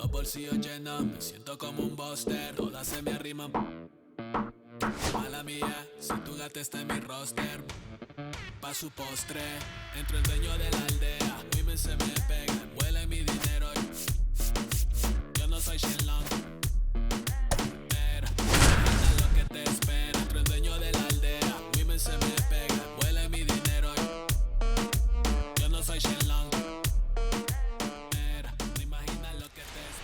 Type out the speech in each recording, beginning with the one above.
Los bolsillos llenos, me siento como un buster. Todas se me arriman. Mala mía, si tu gata está en mi roster. Pa' su postre, entro el dueño de la aldea. Women se me pegan, vuela mi dinero. Yo no soy Shenlong. Mira lo que te espera. Entro el dueño de la aldea. Women se me pegan, vuela mi dinero. Yo no soy Shenlong. Mira, no imaginas lo que te espera.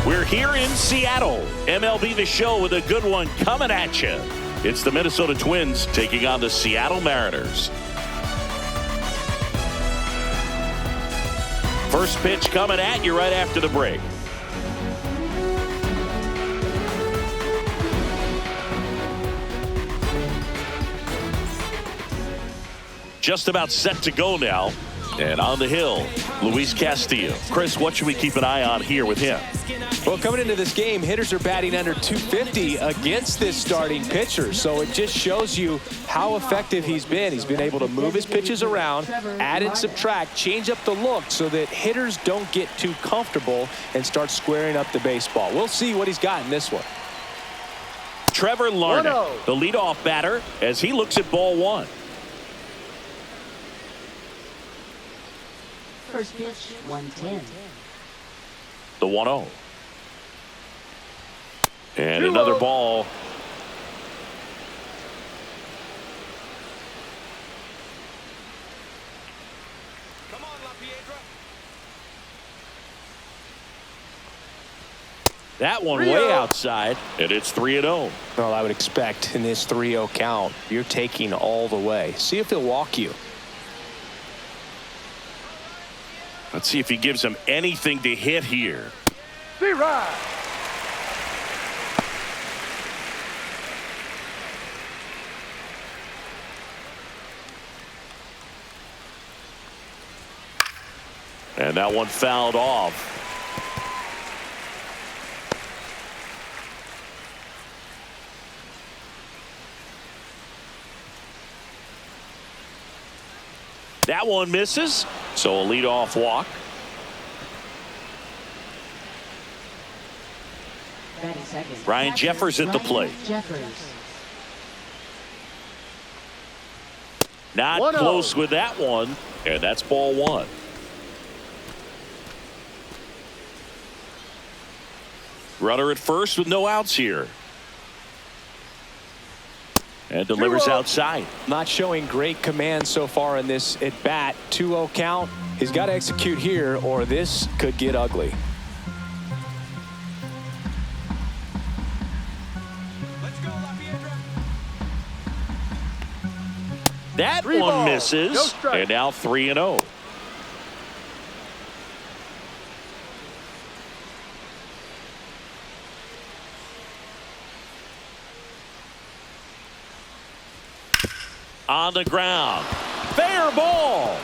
We're here in Seattle. MLB The Show with a good one coming at you. It's the Minnesota Twins taking on the Seattle Mariners. First pitch coming at you right after the break. Just about set to go now. And on the hill, Luis Castillo. Chris, what should we keep an eye on here with him? Well, coming into this game, hitters are batting under 250 against this starting pitcher. So it just shows you how effective he's been. He's been able to move his pitches around, add and subtract, change up the look so that hitters don't get too comfortable and start squaring up the baseball. We'll see what he's got in this one. Trevor Larnach, the leadoff batter, as he looks at ball one. First pitch, 110. The 1-0. And another ball. Come on, La Piedra. That one way outside, and it's 3-0. Well, I would expect in this 3-0 count, you're taking all the way. See if he'll walk you. Let's see if he gives him anything to hit here. And that one fouled off. That one misses, so a leadoff walk. Ryan Jeffers at the plate. Not close with that one, and that's ball one. Runner at first with no outs here. And delivers outside. Not showing great command so far in this at bat. 2-0 count. He's got to execute here or this could get ugly. Let's go, La Piedra. That one misses. And now 3-0. On the ground. Fair ball.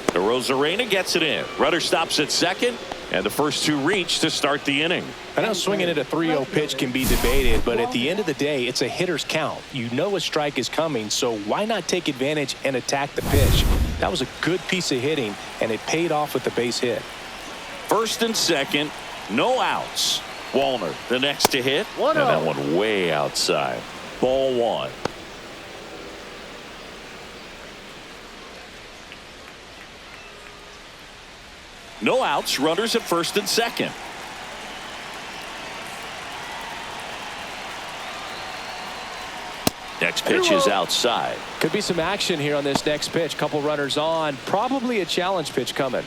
The Rosarena gets it in. Runner stops at second, and the first two reach to start the inning. I know swinging at a 3-0 pitch can be debated, but at the end of the day, it's a hitter's count. You know a strike is coming, so why not take advantage and attack the pitch? That was a good piece of hitting, and it paid off with the base hit. First and second, no outs. Wallner, the next to hit, and that one way outside. Ball one. No outs, runners at first and second. Next pitch is outside. Could be some action here on this next pitch. Couple runners on. Probably a challenge pitch coming.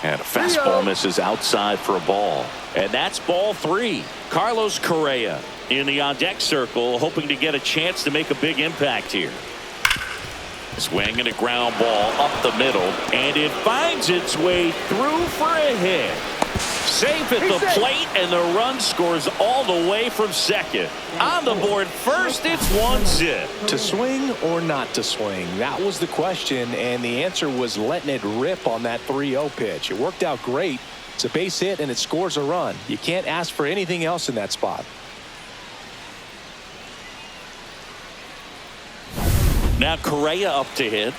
And a fastball misses outside for a ball. And that's ball three. Carlos Correa in the on-deck circle, hoping to get a chance to make a big impact here. Swing and a ground ball up the middle, and it finds its way through for a hit. safe at the plate, and the run scores all the way from second. On the board first, it's 1-zip. To swing or not to swing? That was the question, and the answer was letting it rip on that 3-0 pitch. It worked out great. It's a base hit, and it scores a run. You can't ask for anything else in that spot. Now Correa up to hit.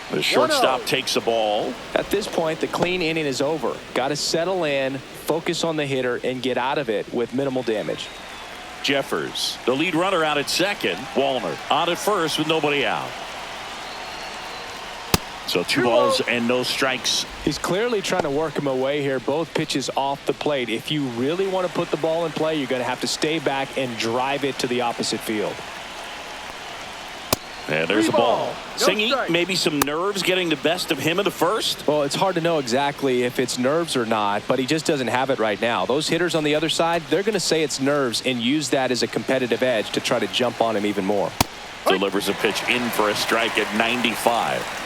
The shortstop takes a ball. At this point, the clean inning is over. Got to settle in, focus on the hitter, and get out of it with minimal damage. Jeffers, the lead runner, out at second. Wallner on at first with nobody out. So 2 balls and no strikes. He's clearly trying to work him away here. Both pitches off the plate. If you really want to put the ball in play, you're going to have to stay back and drive it to the opposite field. And there's a ball. Singy, maybe some nerves getting the best of him in the first? Well, it's hard to know exactly if it's nerves or not, but he just doesn't have it right now. Those hitters on the other side, they're going to say it's nerves and use that as a competitive edge to try to jump on him even more. Delivers a pitch in for a strike at 95.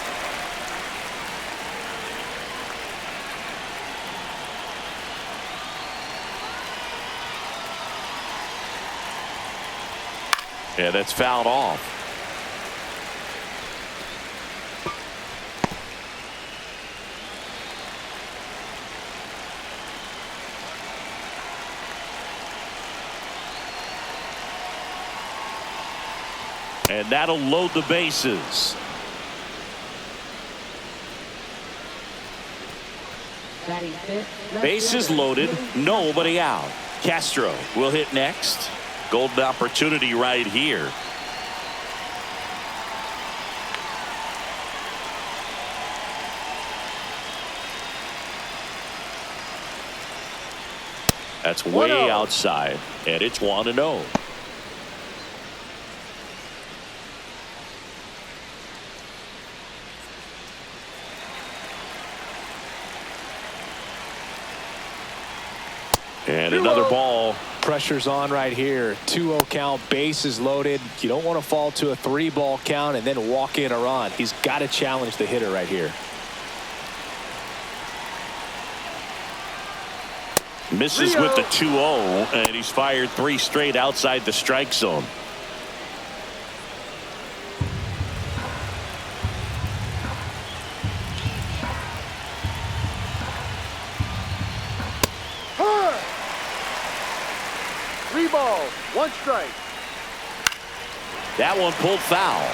Yeah, that's fouled off. And that'll load the bases. Bases loaded, nobody out. Castro will hit next. Golden opportunity right here. That's way outside, and it's 1-0. And another ball. Pressure's on right here. 2-0 count, bases loaded. You don't want to fall to a 3-ball count and then walk in a run. He's got to challenge the hitter right here. Misses with the 2-0, and he's fired 3 straight outside the strike zone. Ball, 1 strike. That one pulled foul.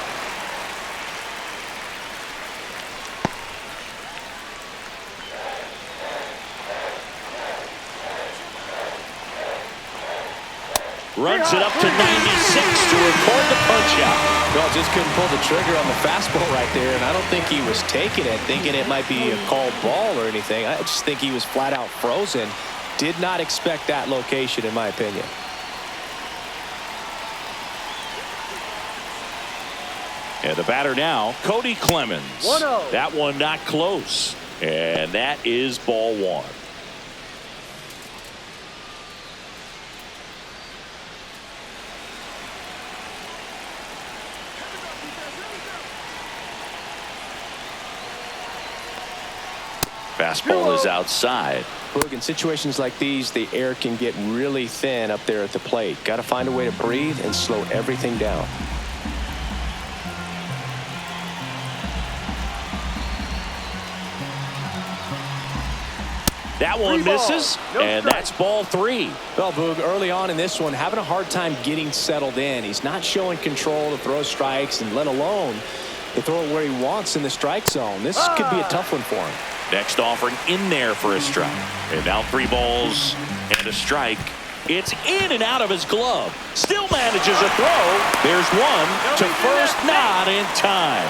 Runs it up to 96 to record the punch out. Well, just couldn't pull the trigger on the fastball right there, and I don't think he was taking it, thinking it might be a called ball or anything. I just think he was flat out frozen. Did not expect that location, in my opinion. And the batter now, Cody Clemens. 1-0. That one not close. And that is ball 1. Fastball is outside. Boog, in situations like these, the air can get really thin up there at the plate. Got to find a way to breathe and slow everything down. That one misses, and that's ball 3. Well, Boog, early on in this one, having a hard time getting settled in. He's not showing control to throw strikes, and let alone to throw it where he wants in the strike zone. This could be a tough one for him. Next offering in there for a strike. And now 3 balls and a strike. It's in and out of his glove. Still manages a throw. There's one to first, not in time.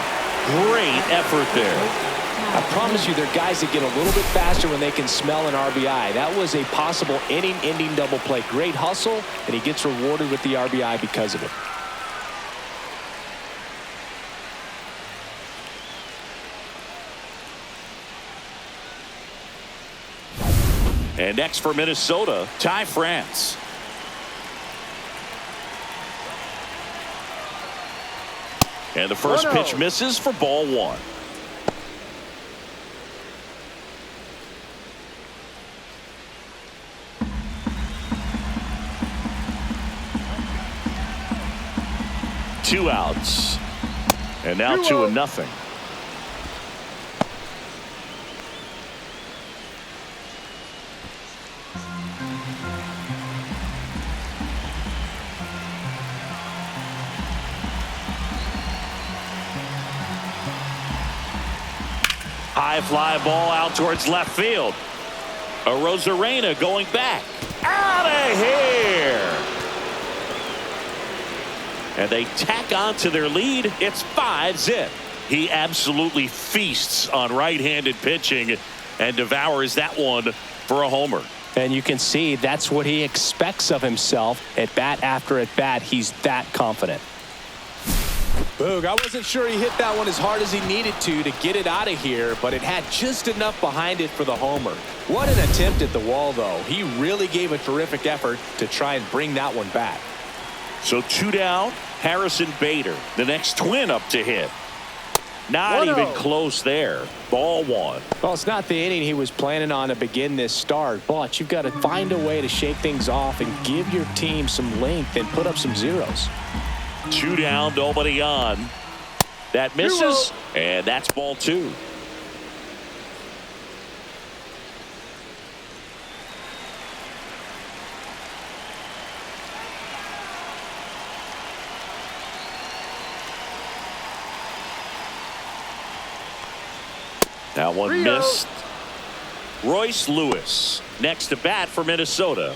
Great effort there. I promise you, there are guys that get a little bit faster when they can smell an RBI. That was a possible inning-ending double play. Great hustle, and he gets rewarded with the RBI because of it. And next for Minnesota, Ty France. And the first pitch misses for ball 1. 2 outs. And now 2-0. High fly ball out towards left field. A Rosarena going back. Out of here. And they tack on to their lead. It's 5-zip. He absolutely feasts on right-handed pitching and devours that one for a homer. And you can see that's what he expects of himself at bat after at bat. He's that confident. Boog, I wasn't sure he hit that one as hard as he needed to get it out of here, but it had just enough behind it for the homer. What an attempt at the wall, though. He really gave a terrific effort to try and bring that one back. So 2 down, Harrison Bader, the next Twin up to hit. Not even close there. Ball 1. Well, it's not the inning he was planning on to begin this start, but you've got to find a way to shake things off and give your team some length and put up some zeros. 2 down, nobody on. That misses, and that's ball 2. That one missed. Royce Lewis next to bat for Minnesota.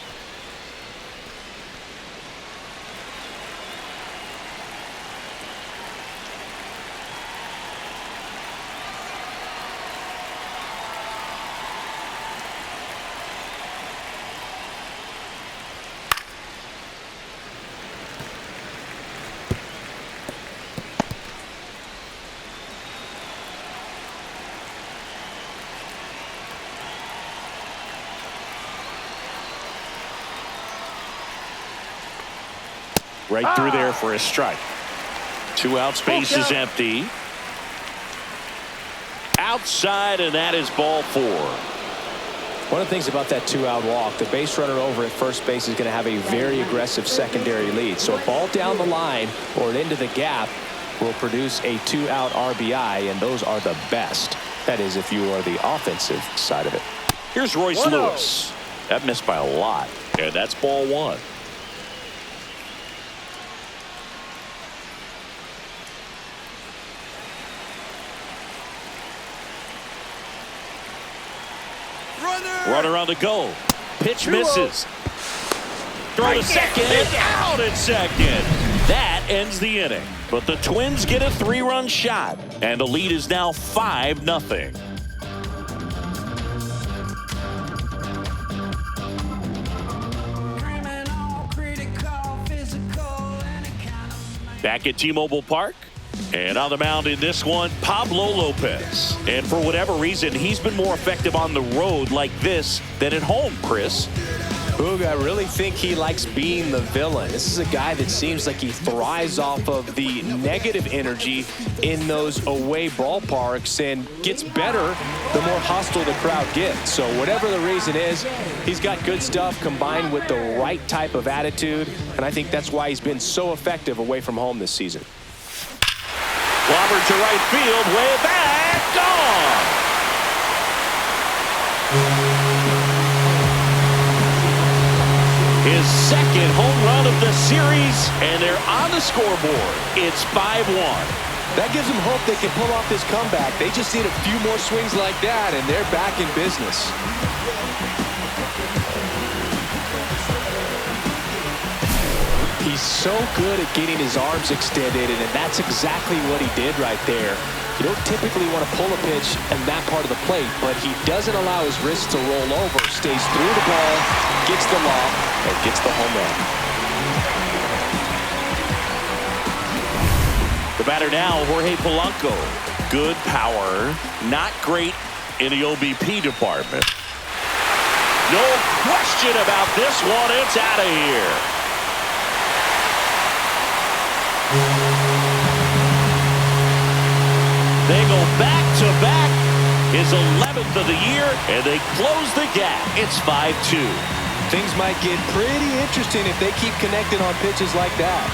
Right through there for a strike. 2 outs, base is empty. Outside, and that is ball 4. One of the things about that 2-out walk, the base runner over at first base is going to have a very aggressive secondary lead. So a ball down the line or into the gap will produce a 2-out RBI, and those are the best. That is, if you are the offensive side of it. Here's Royce Lewis. That missed by a lot, and that's ball 1. Runner on the go. Pitch misses. Throw to second. Out at second. That ends the inning. But the Twins get a 3-run shot. And the lead is now 5-0. Back at T-Mobile Park. And on the mound in this one, Pablo Lopez. And for whatever reason, he's been more effective on the road like this than at home, Chris. Boog, I really think he likes being the villain. This is a guy that seems like he thrives off of the negative energy in those away ballparks and gets better the more hostile the crowd gets. So whatever the reason is, he's got good stuff combined with the right type of attitude. And I think that's why he's been so effective away from home this season. Clobbered to right field, way back, gone. His second home run of the series, and they're on the scoreboard. It's 5-1. That gives them hope they can pull off this comeback. They just need a few more swings like that, and they're back in business. He's so good at getting his arms extended, and that's exactly what he did right there. You don't typically want to pull a pitch in that part of the plate, but he doesn't allow his wrist to roll over, stays through the ball, gets the lob, and gets the home run. The batter now, Jorge Polanco. Good power, not great in the OBP department. No question about this one, it's out of here. They go back-to-back, his 11th of the year, and they close the gap. It's 5-2. Things might get pretty interesting if they keep connecting on pitches like that.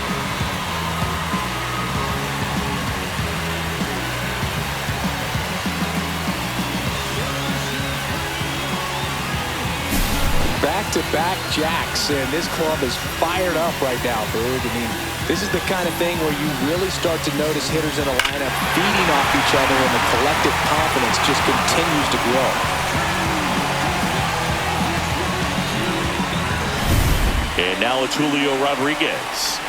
back-to-back jacks, and this club is fired up right now, Boog. I mean, this is the kind of thing where you really start to notice hitters in a lineup feeding off each other, and the collective confidence just continues to grow. And now it's Julio Rodriguez.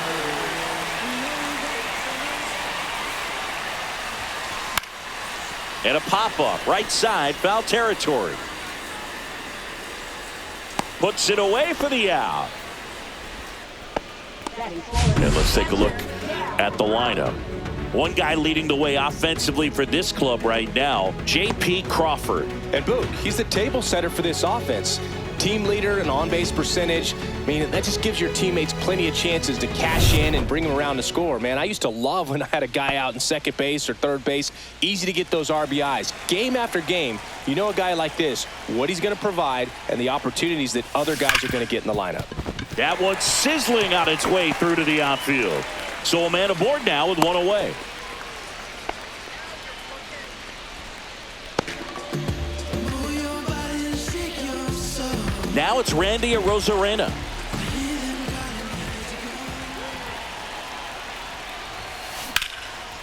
And a pop-up, right side, foul territory. Puts it away for the out. And let's take a look at the lineup. One guy leading the way offensively for this club right now, J.P. Crawford. And Boog, he's the table setter for this offense. Team leader and on-base percentage. I mean, that just gives your teammates plenty of chances to cash in and bring them around to score. Man, I used to love when I had a guy out in second base or third base. Easy to get those RBIs. Game after game, you know a guy like this, what he's going to provide and the opportunities that other guys are going to get in the lineup. That one's sizzling on its way through to the outfield. So a man aboard now with one away. Now it's Randy Arozarena.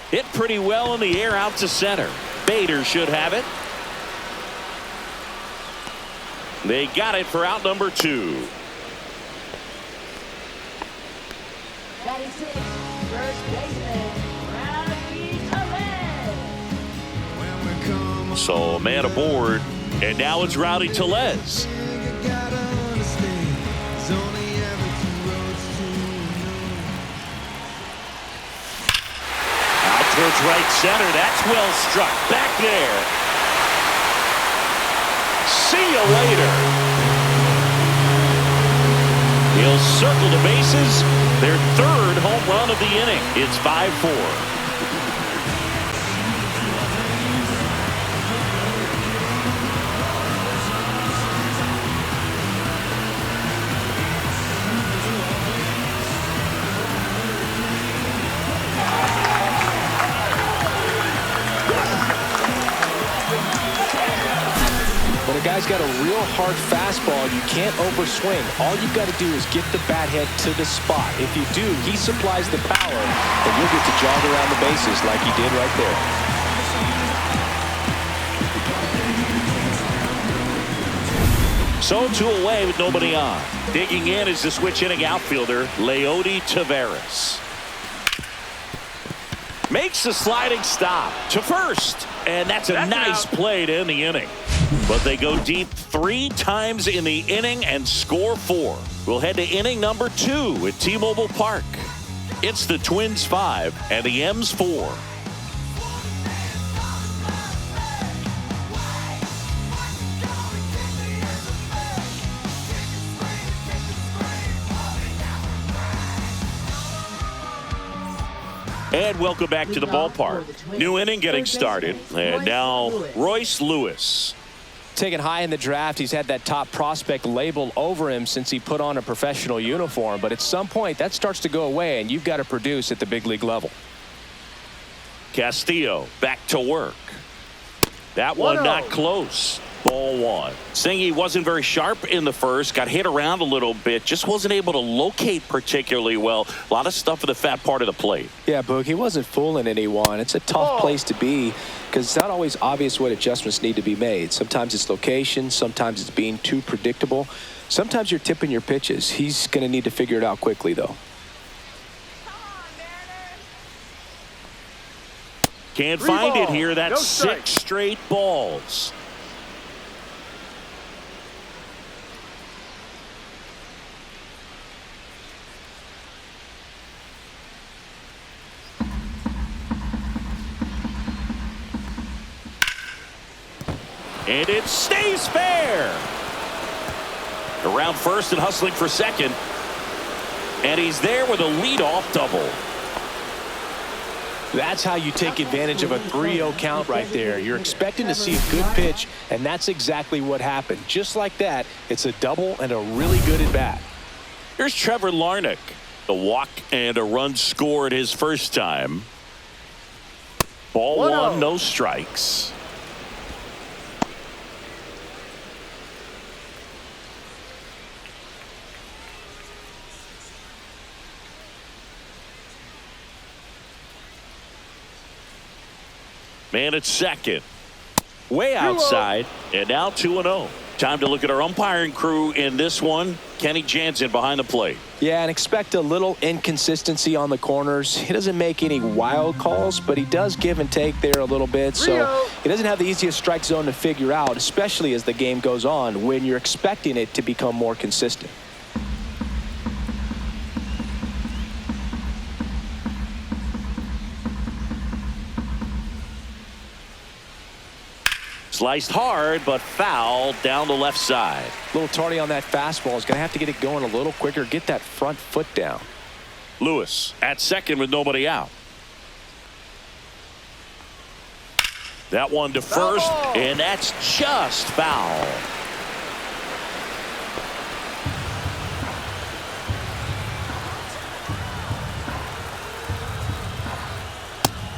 Hit pretty well in the air out to center. Bader should have it. They got it for out number 2. Batting six, first baseman, Rowdy Tellez. So a man aboard, and now it's Rowdy Tellez. Out towards right center. That's well struck. Back there. See you later. He'll circle the bases. Their third home run of the inning. It's 5-4. When a guy's got a real hard fastball, you can't overswing. All you've got to do is get the bat head to the spot. If you do, he supplies the power, and you'll get to jog around the bases like he did right there. So 2 away with nobody on. Digging in is the switch inning outfielder, Leody Taveras. Makes a sliding stop to first. And that's a nice play to end the inning. But they go deep 3 times in the inning and score 4. We'll head to inning number 2 at T-Mobile Park. It's the Twins 5 and the M's 4. And welcome back to the ballpark. New inning getting started. And now Royce Lewis. Taken high in the draft, he's had that top prospect label over him since he put on a professional uniform. But at some point, that starts to go away, and you've got to produce at the big league level. Castillo back to work. That one not close. Ball 1. Saying he wasn't very sharp in the first, got hit around a little bit, just wasn't able to locate particularly well. A lot of stuff in the fat part of the plate. Yeah, Boog, he wasn't fooling anyone. It's a tough place to be because it's not always obvious what adjustments need to be made. Sometimes it's location, sometimes it's being too predictable. Sometimes you're tipping your pitches. He's going to need to figure it out quickly, though. Can't find it here. That's 6 straight balls. And it stays fair. Around first and hustling for second. And he's there with a leadoff double. That's how you take advantage of a 3-0 count right there. You're expecting to see a good pitch, and that's exactly what happened. Just like that, it's a double and a really good at-bat. Here's Trevor Larnach. The walk and a run scored his first time. Ball 1, no strikes. Man at second. Way outside. And now 2-0. Time to look at our umpiring crew in this one. Kenny Jansen behind the plate. Yeah, and expect a little inconsistency on the corners. He doesn't make any wild calls, but he does give and take there a little bit. So he doesn't have the easiest strike zone to figure out, especially as the game goes on when you're expecting it to become more consistent. Sliced hard, but foul down the left side. A little tardy on that fastball. He's going to have to get it going a little quicker. Get that front foot down. Lewis at second with nobody out. That one to first, and that's just foul.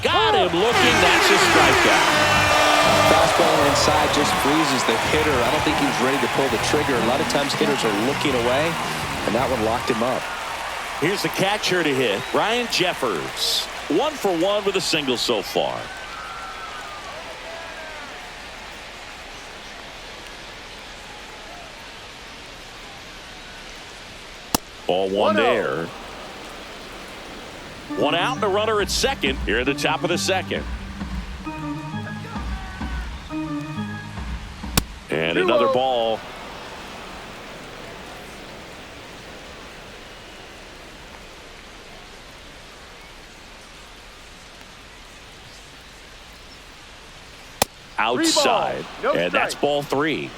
Got him looking. That's a strikeout. Fastball inside just freezes the hitter. I don't think he was ready to pull the trigger. A lot of times hitters are looking away, and that one locked him up. Here's the catcher to hit, Ryan Jeffers. 1 for 1 with a single so far. Ball one there. One out and a runner at second here at the top of the second. And another ball. Outside. And that's ball 3.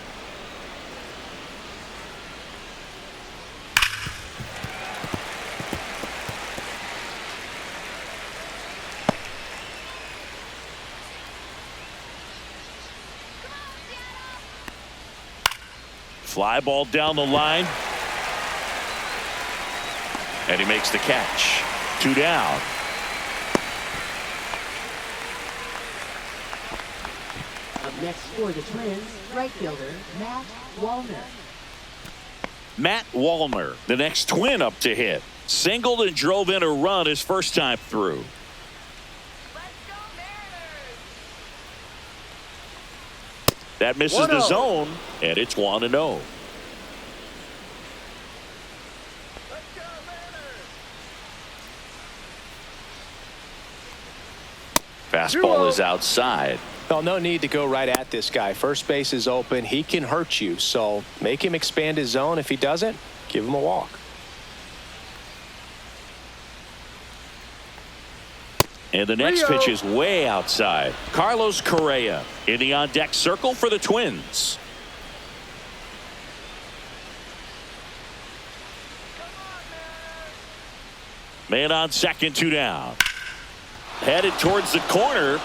Fly ball down the line. And he makes the catch. 2 down. Up next for the Twins, right fielder Matt Wallner. Matt Wallner, the next Twin up to hit. Singled and drove in a run his first time through. That misses the zone, and it's 1-0. Fastball is outside. Well, no need to go right at this guy. First base is open. He can hurt you, so make him expand his zone. If he doesn't, give him a walk. And the next pitch is way outside. Carlos Correa in the on-deck circle for the Twins. Man on second, 2 down. Headed towards the corner.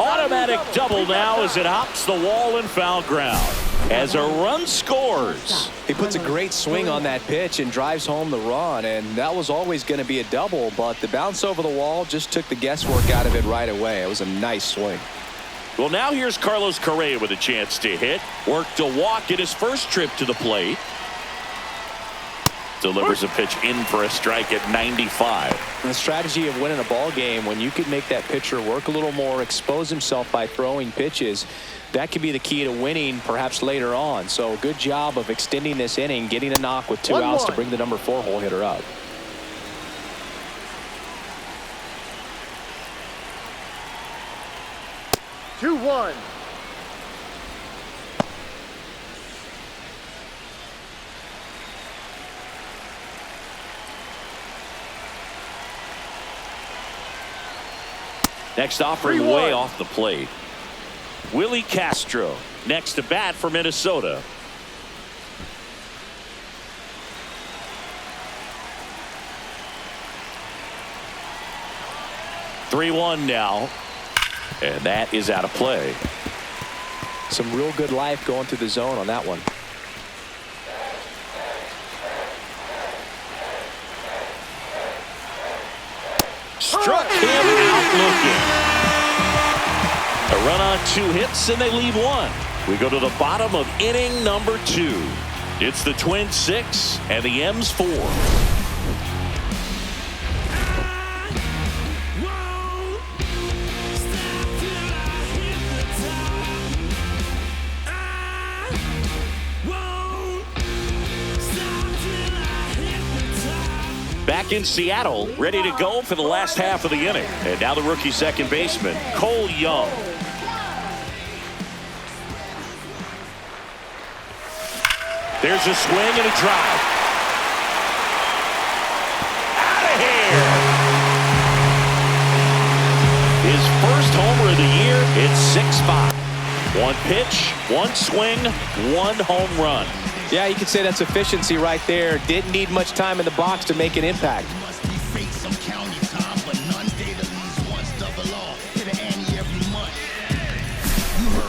Automatic double now as it hops the wall and foul ground. As a run scores. He puts a great swing on that pitch and drives home the run, and that was always going to be a double, but the bounce over the wall just took the guesswork out of it right away. It was a nice swing. Well, now here's Carlos Correa with a chance to hit. Worked a walk in his first trip to the plate. Delivers a pitch in for a strike at 95. The strategy of winning a ball game, when you could make that pitcher work a little more, expose himself by throwing pitches, that could be the key to winning perhaps later on. So good job of extending this inning, getting a knock with 2 outs to bring the number 4 hole hitter up. Two, 1. Next offering way off the plate. Willie Castro next to bat for Minnesota. (3-1) now, and that is out of play. Some real good life going through the zone on that one. Struck him out looking. A run on 2 hits, and they leave 1. We go to the bottom of inning number 2. It's the Twins 6 and the M's 4. back in Seattle, ready to go for the last half of the inning. And now the rookie second baseman, Cole Young. There's a swing and a drive. Out of here. His first homer of the year. It's 6-5. One pitch, one swing, one home run. Yeah, you could say that's efficiency right there. Didn't need much time in the box to make an impact.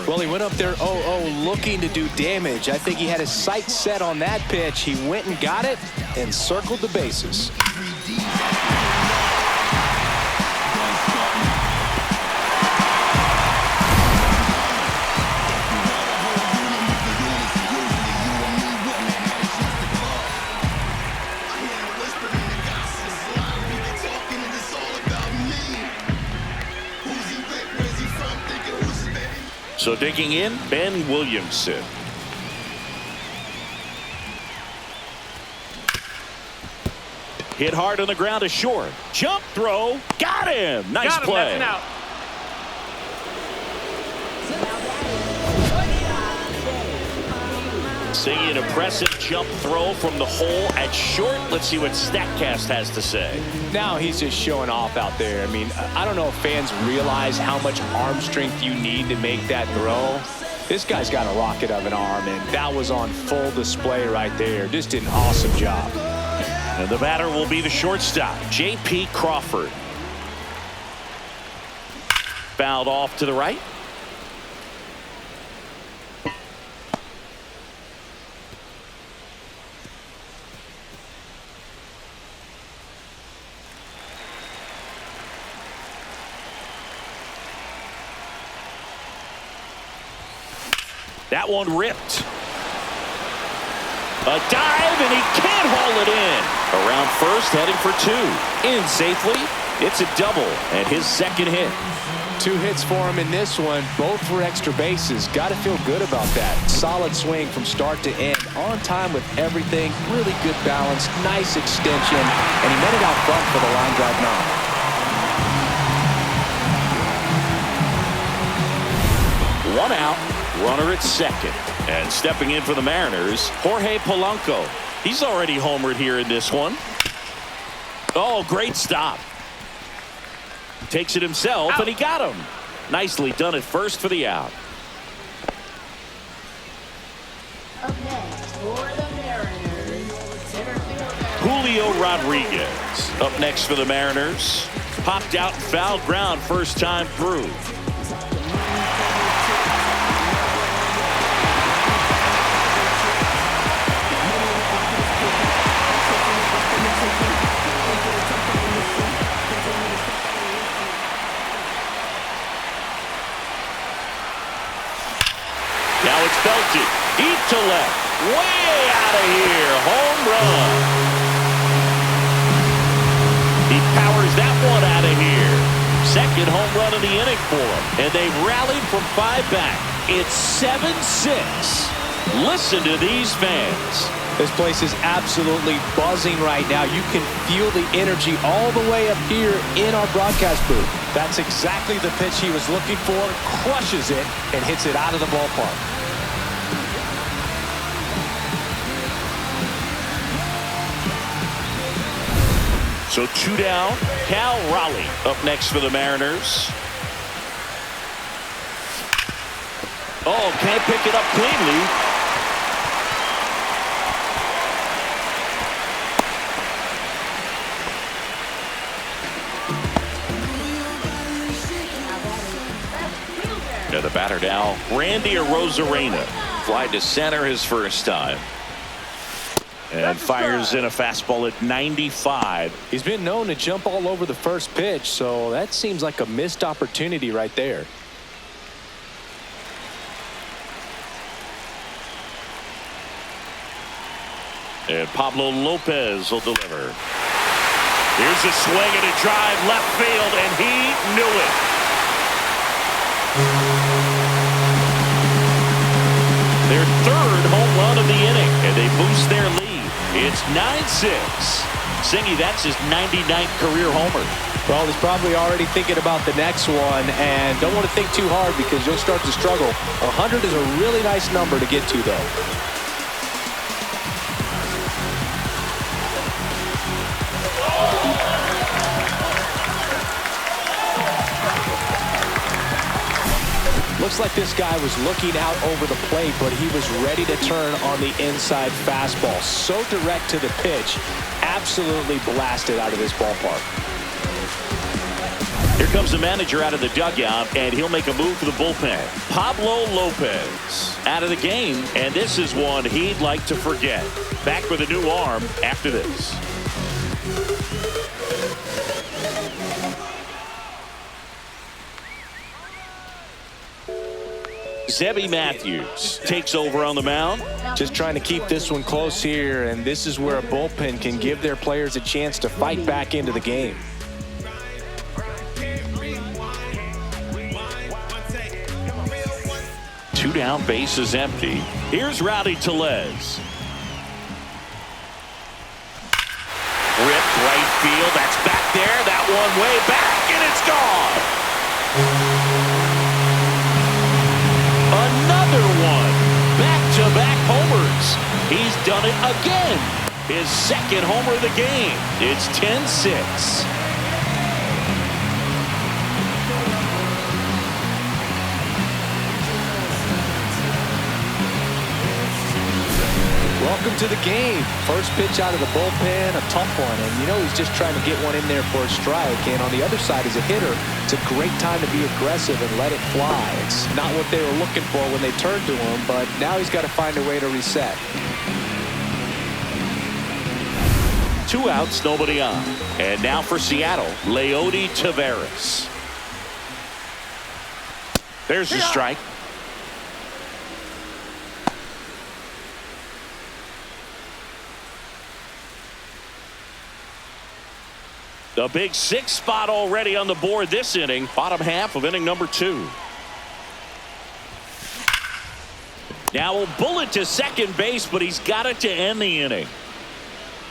Well, he went up there 0-0 looking to do damage. I think he had his sights set on that pitch. He went and got it and circled the bases. So digging in, Ben Williamson. Hit hard on the ground to short. Jump throw. Got him. Nice play. That's an out. Seeing an impressive jump throw from the hole at short. Let's see what StatCast has to say. Now he's just showing off out there. I mean, I don't know if fans realize how much arm strength you need to make that throw. This guy's got a rocket of an arm, and that was on full display right there. Just an awesome job. And the batter will be the shortstop, J.P. Crawford. Fouled off to the right. That one ripped. A dive, and he can't haul it in. Around first, heading for two. In safely. It's a double, and his second hit. 2 hits for him in this one. Both for extra bases. Got to feel good about that. Solid swing from start to end. On time with everything. Really good balance. Nice extension. And he met it out front for the line drive knock. One out. Runner at second. And stepping in for the Mariners, Jorge Polanco. He's already homered here in this one. Oh, great stop. Takes it himself, and he got him. Nicely done at first for the out. Up next for the Mariners, center fielder Julio Rodriguez. Up next for the Mariners. Popped out and fouled ground first time through. Now it's belted. Deep to left. Way out of here. Home run. He powers that one out of here. Second home run of the inning for him. And they rallied from 5 back. It's 7-6. Listen to these fans. This place is absolutely buzzing right now. You can feel the energy all the way up here in our broadcast booth. That's exactly the pitch he was looking for. Crushes it and hits it out of the ballpark. So 2 down. Cal Raleigh up next for the Mariners. Oh, can't pick it up cleanly. The batter now, Randy Arozarena. Fly to center his first time. And fires in a fastball at 95. He's been known to jump all over the first pitch, so that seems like a missed opportunity right there. And Pablo Lopez will deliver. Here's a swing and a drive left field, and he knew it. Their third home run of the inning, and they boost their lead. It's 9-6. Singy, that's his 99th career homer. Well, he's probably already thinking about the next one, and don't want to think too hard because you'll start to struggle. 100 is a really nice number to get to, though. Looks like this guy was looking out over the plate, but he was ready to turn on the inside fastball. So direct to the pitch, absolutely blasted out of this ballpark. Here comes the manager out of the dugout, and he'll make a move to the bullpen. Pablo Lopez out of the game, and this is one he'd like to forget. Back with a new arm after this. Zebby Matthews takes over on the mound. Just trying to keep this one close here, and this is where a bullpen can give their players a chance to fight back into the game. Two down, bases empty. Here's Rowdy Tellez. Ripped right field. That's back there. That one way back, and it's gone. Another one. Back-to-back homers. He's done it again. His second homer of the game. It's 10-6. Welcome to the game. First pitch out of the bullpen, a tough one, and you know he's just trying to get one in there for a strike. And on the other side, as a hitter, it's a great time to be aggressive and let it fly. It's not what they were looking for when they turned to him, but now he's got to find a way to reset. 2 outs, nobody on. And now for Seattle, Leody Taveras. There's the strike. The big 6 spot already on the board this inning. Bottom half of inning number 2. Now a bullet to second base, but he's got it to end the inning.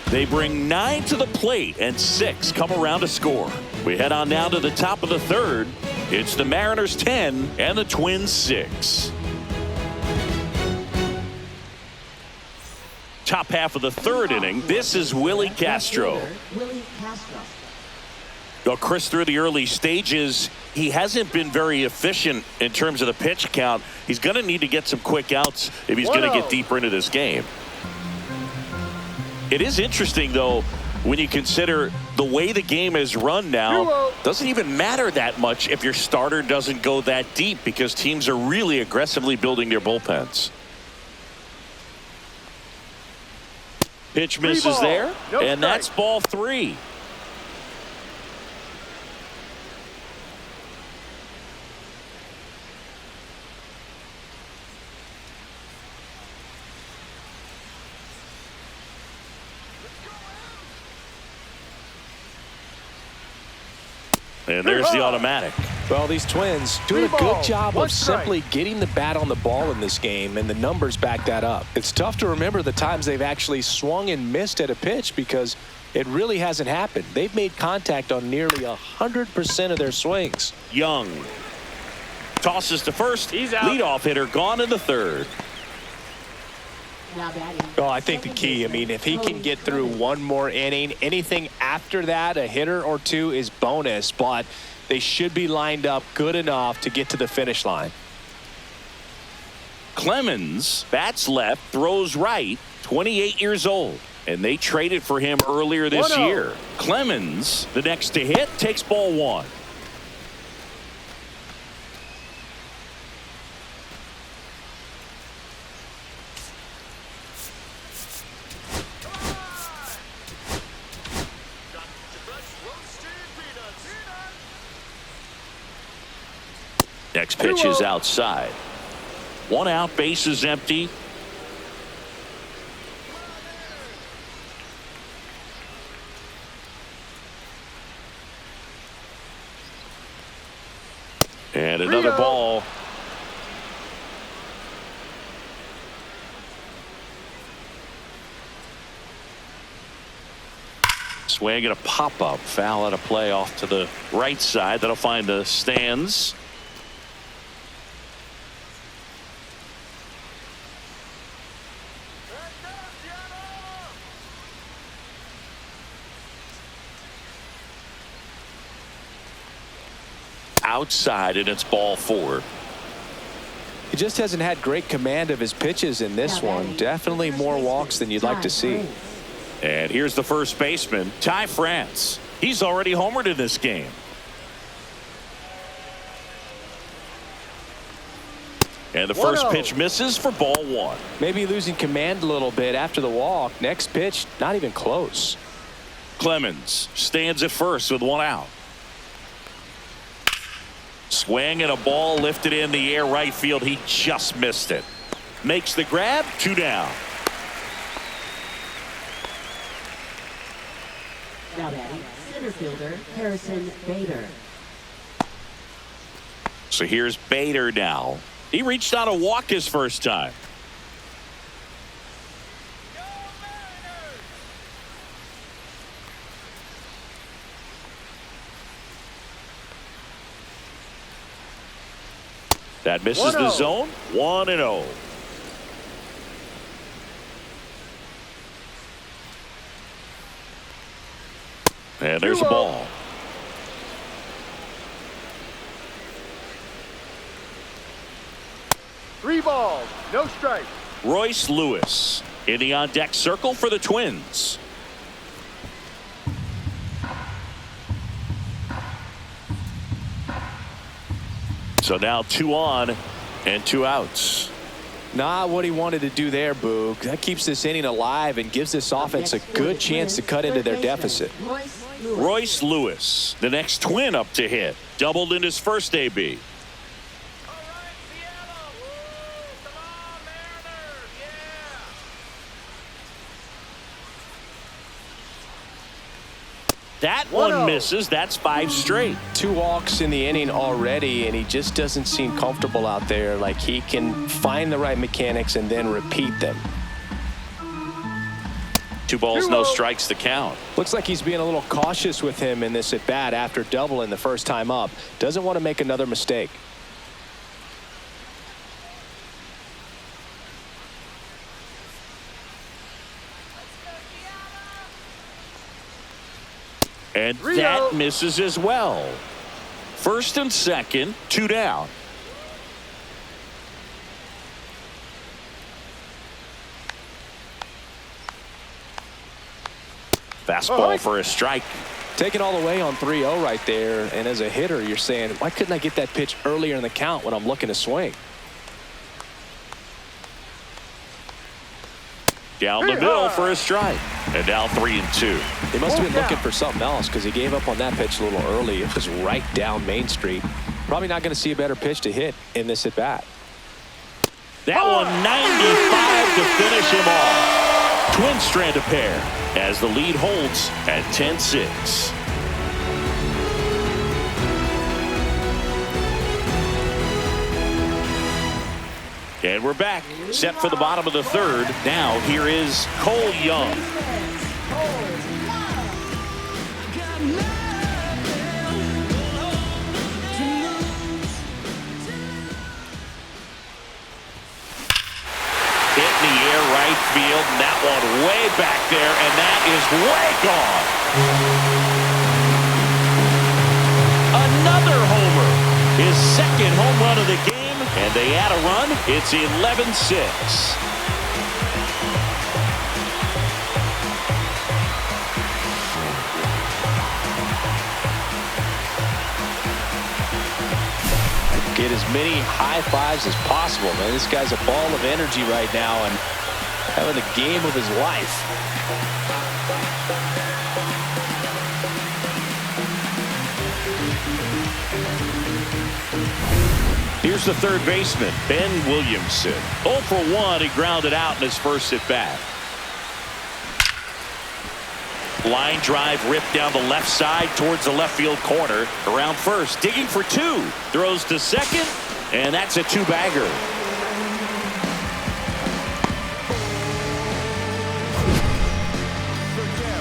They bring 9 to the plate, and 6 come around to score. We head on now to the top of the 3rd. It's the Mariners 10 and the Twins 6. Top half of the 3rd inning. This is Willie Castro. Well, Chris, through the early stages, he hasn't been very efficient in terms of the pitch count. He's going to need to get some quick outs if he's going to get deeper into this game. It is interesting, though, when you consider the way the game is run now. Doesn't even matter that much if your starter doesn't go that deep because teams are really aggressively building their bullpens. Pitch misses there, and that's ball 3. And there's the automatic. Well, these Twins doing a good job of simply getting the bat on the ball in this game, and the numbers back that up. It's tough to remember the times they've actually swung and missed at a pitch because it really hasn't happened. They've made contact on nearly 100% of their swings. Young tosses to first. He's out. Leadoff hitter gone in the 3rd. Well, I think the key, I mean, if he can get through one more inning, anything after that, a hitter or 2 is bonus, but they should be lined up good enough to get to the finish line. Clemens bats left, throws right, 28 years old, and they traded for him earlier this year. Clemens, the next to hit, takes ball 1. Next pitch is outside. 1 out, base is empty. And another ball. Swing and a pop-up. Foul out of play off to the right side. That'll find the stands. Outside, and it's ball 4. He just hasn't had great command of his pitches in this one. Definitely more walks than you'd like to see. And here's the first baseman, Ty France. He's already homered in this game. And the first pitch misses for ball 1. Maybe losing command a little bit after the walk. Next pitch, not even close. Clemens stands at first with 1 out. Swing and a ball lifted in the air right field. He just missed it. Makes the grab. 2 down. Now batting, center fielder Harrison Bader. So here's Bader now. He reached out a walk his first time. That misses the zone. 1-0. And there's a ball. Three balls, no strikes. Royce Lewis in the on-deck circle for the Twins. So now 2 on and 2 outs. Not what he wanted to do there, Boog. That keeps this inning alive and gives this offense a good chance to cut into their deficit. Royce Lewis, the next Twin up to hit. Doubled in his first AB. That one misses. That's 5 straight. 2 walks in the inning already, and he just doesn't seem comfortable out there. Like he can find the right mechanics and then repeat them. 2 balls, no strikes to count. Looks like he's being a little cautious with him in this at bat after doubling the first time up. Doesn't want to make another mistake. And that misses as well. First and second, 2 down. Fastball for a strike. Taking all the way on 3-0 right there. And as a hitter, you're saying, why couldn't I get that pitch earlier in the count when I'm looking to swing? Down the middle for a strike. And now 3-2. He must have been looking for something else because he gave up on that pitch a little early. It was right down Main Street. Probably not going to see a better pitch to hit in this at bat. That one 95 to finish him off. Twins strand a pair as the lead holds at 10-6. And we're back, set for the bottom of the 3rd. Now here is Cole Young. Hit in the air right field, and that one way back there, and that is way gone. Another homer, his 2nd home run of the game. And they add a run. It's 11-6. Get as many high fives as possible, man. This guy's a ball of energy right now and having the game of his life. Here's the 3rd baseman, Ben Williamson. 0 for 1. He grounded out in his first at bat. Line drive ripped down the left side towards the left field corner. Around first, digging for 2. Throws to second, and that's a 2-bagger.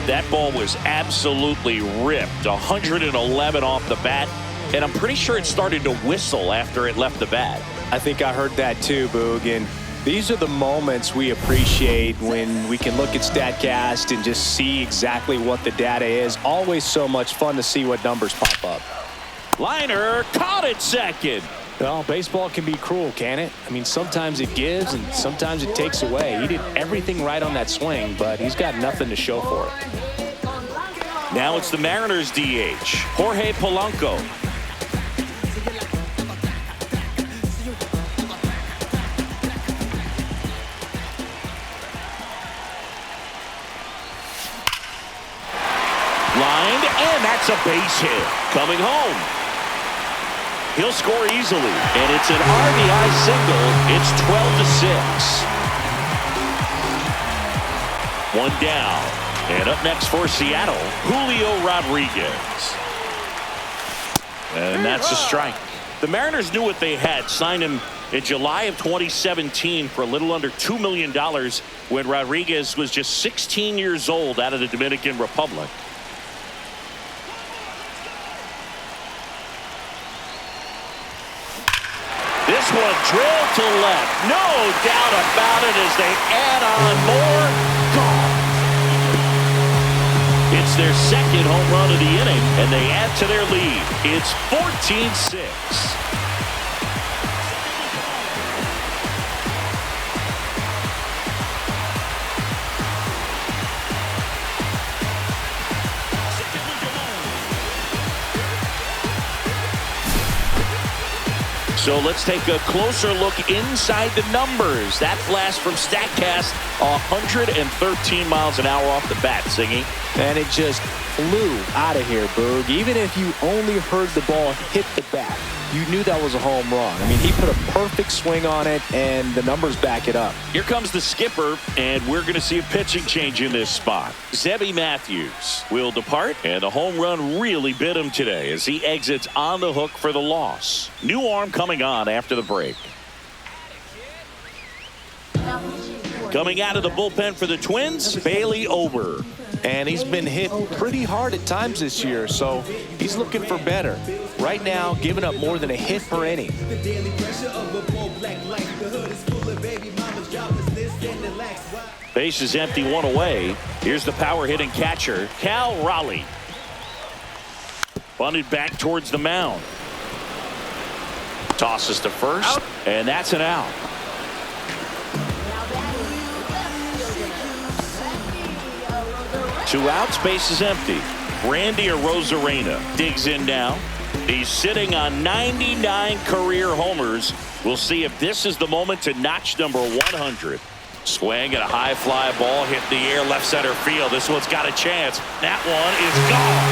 That ball was absolutely ripped. 111 off the bat. And I'm pretty sure it started to whistle after it left the bat. I think I heard that too, Boog. And these are the moments we appreciate when we can look at StatCast and just see exactly what the data is. Always so much fun to see what numbers pop up. Liner caught it second. Well, baseball can be cruel, can it? I mean, sometimes it gives and sometimes it takes away. He did everything right on that swing, but he's got nothing to show for it. Now it's the Mariners DH, Jorge Polanco. Lined, and that's a base hit. Coming home. He'll score easily, and it's an RBI single. It's 12-6. One down, and up next for Seattle, Julio Rodriguez. And that's a strike. The Mariners knew what they had. Signed him in July of 2017 for a little under $2 million when Rodriguez was just 16 years old out of the Dominican Republic. This one drilled to left. No doubt about it as they add on more. Gone. It's their second home run of the inning, and they add to their lead. It's 14-6. So let's take a closer look inside the numbers. That blast from StatCast, 113 miles an hour off the bat, Singy. And it just flew out of here, Boog. Even if you only heard the ball hit the bat, you knew that was a home run. I mean, he put a perfect swing on it, and the numbers back it up. Here comes the skipper, and we're going to see a pitching change in this spot. Zebby Matthews will depart, and a home run really bit him today as he exits on the hook for the loss. New arm coming on after the break. Coming out of the bullpen for the Twins, Bailey Ober. And he's been hit pretty hard at times this year, so he's looking for better. Right now, giving up more than a hit per inning. Base is empty, one away. Here's the power hitting catcher, Cal Raleigh. Bunted back towards the mound. Tosses to first, and that's an out. Two outs, base is empty. Randy Arozarena digs in now. He's sitting on 99 career homers. We'll see if this is the moment to notch number 100. Swing and a high fly ball hit the air left center field. This one's got a chance. That one is gone.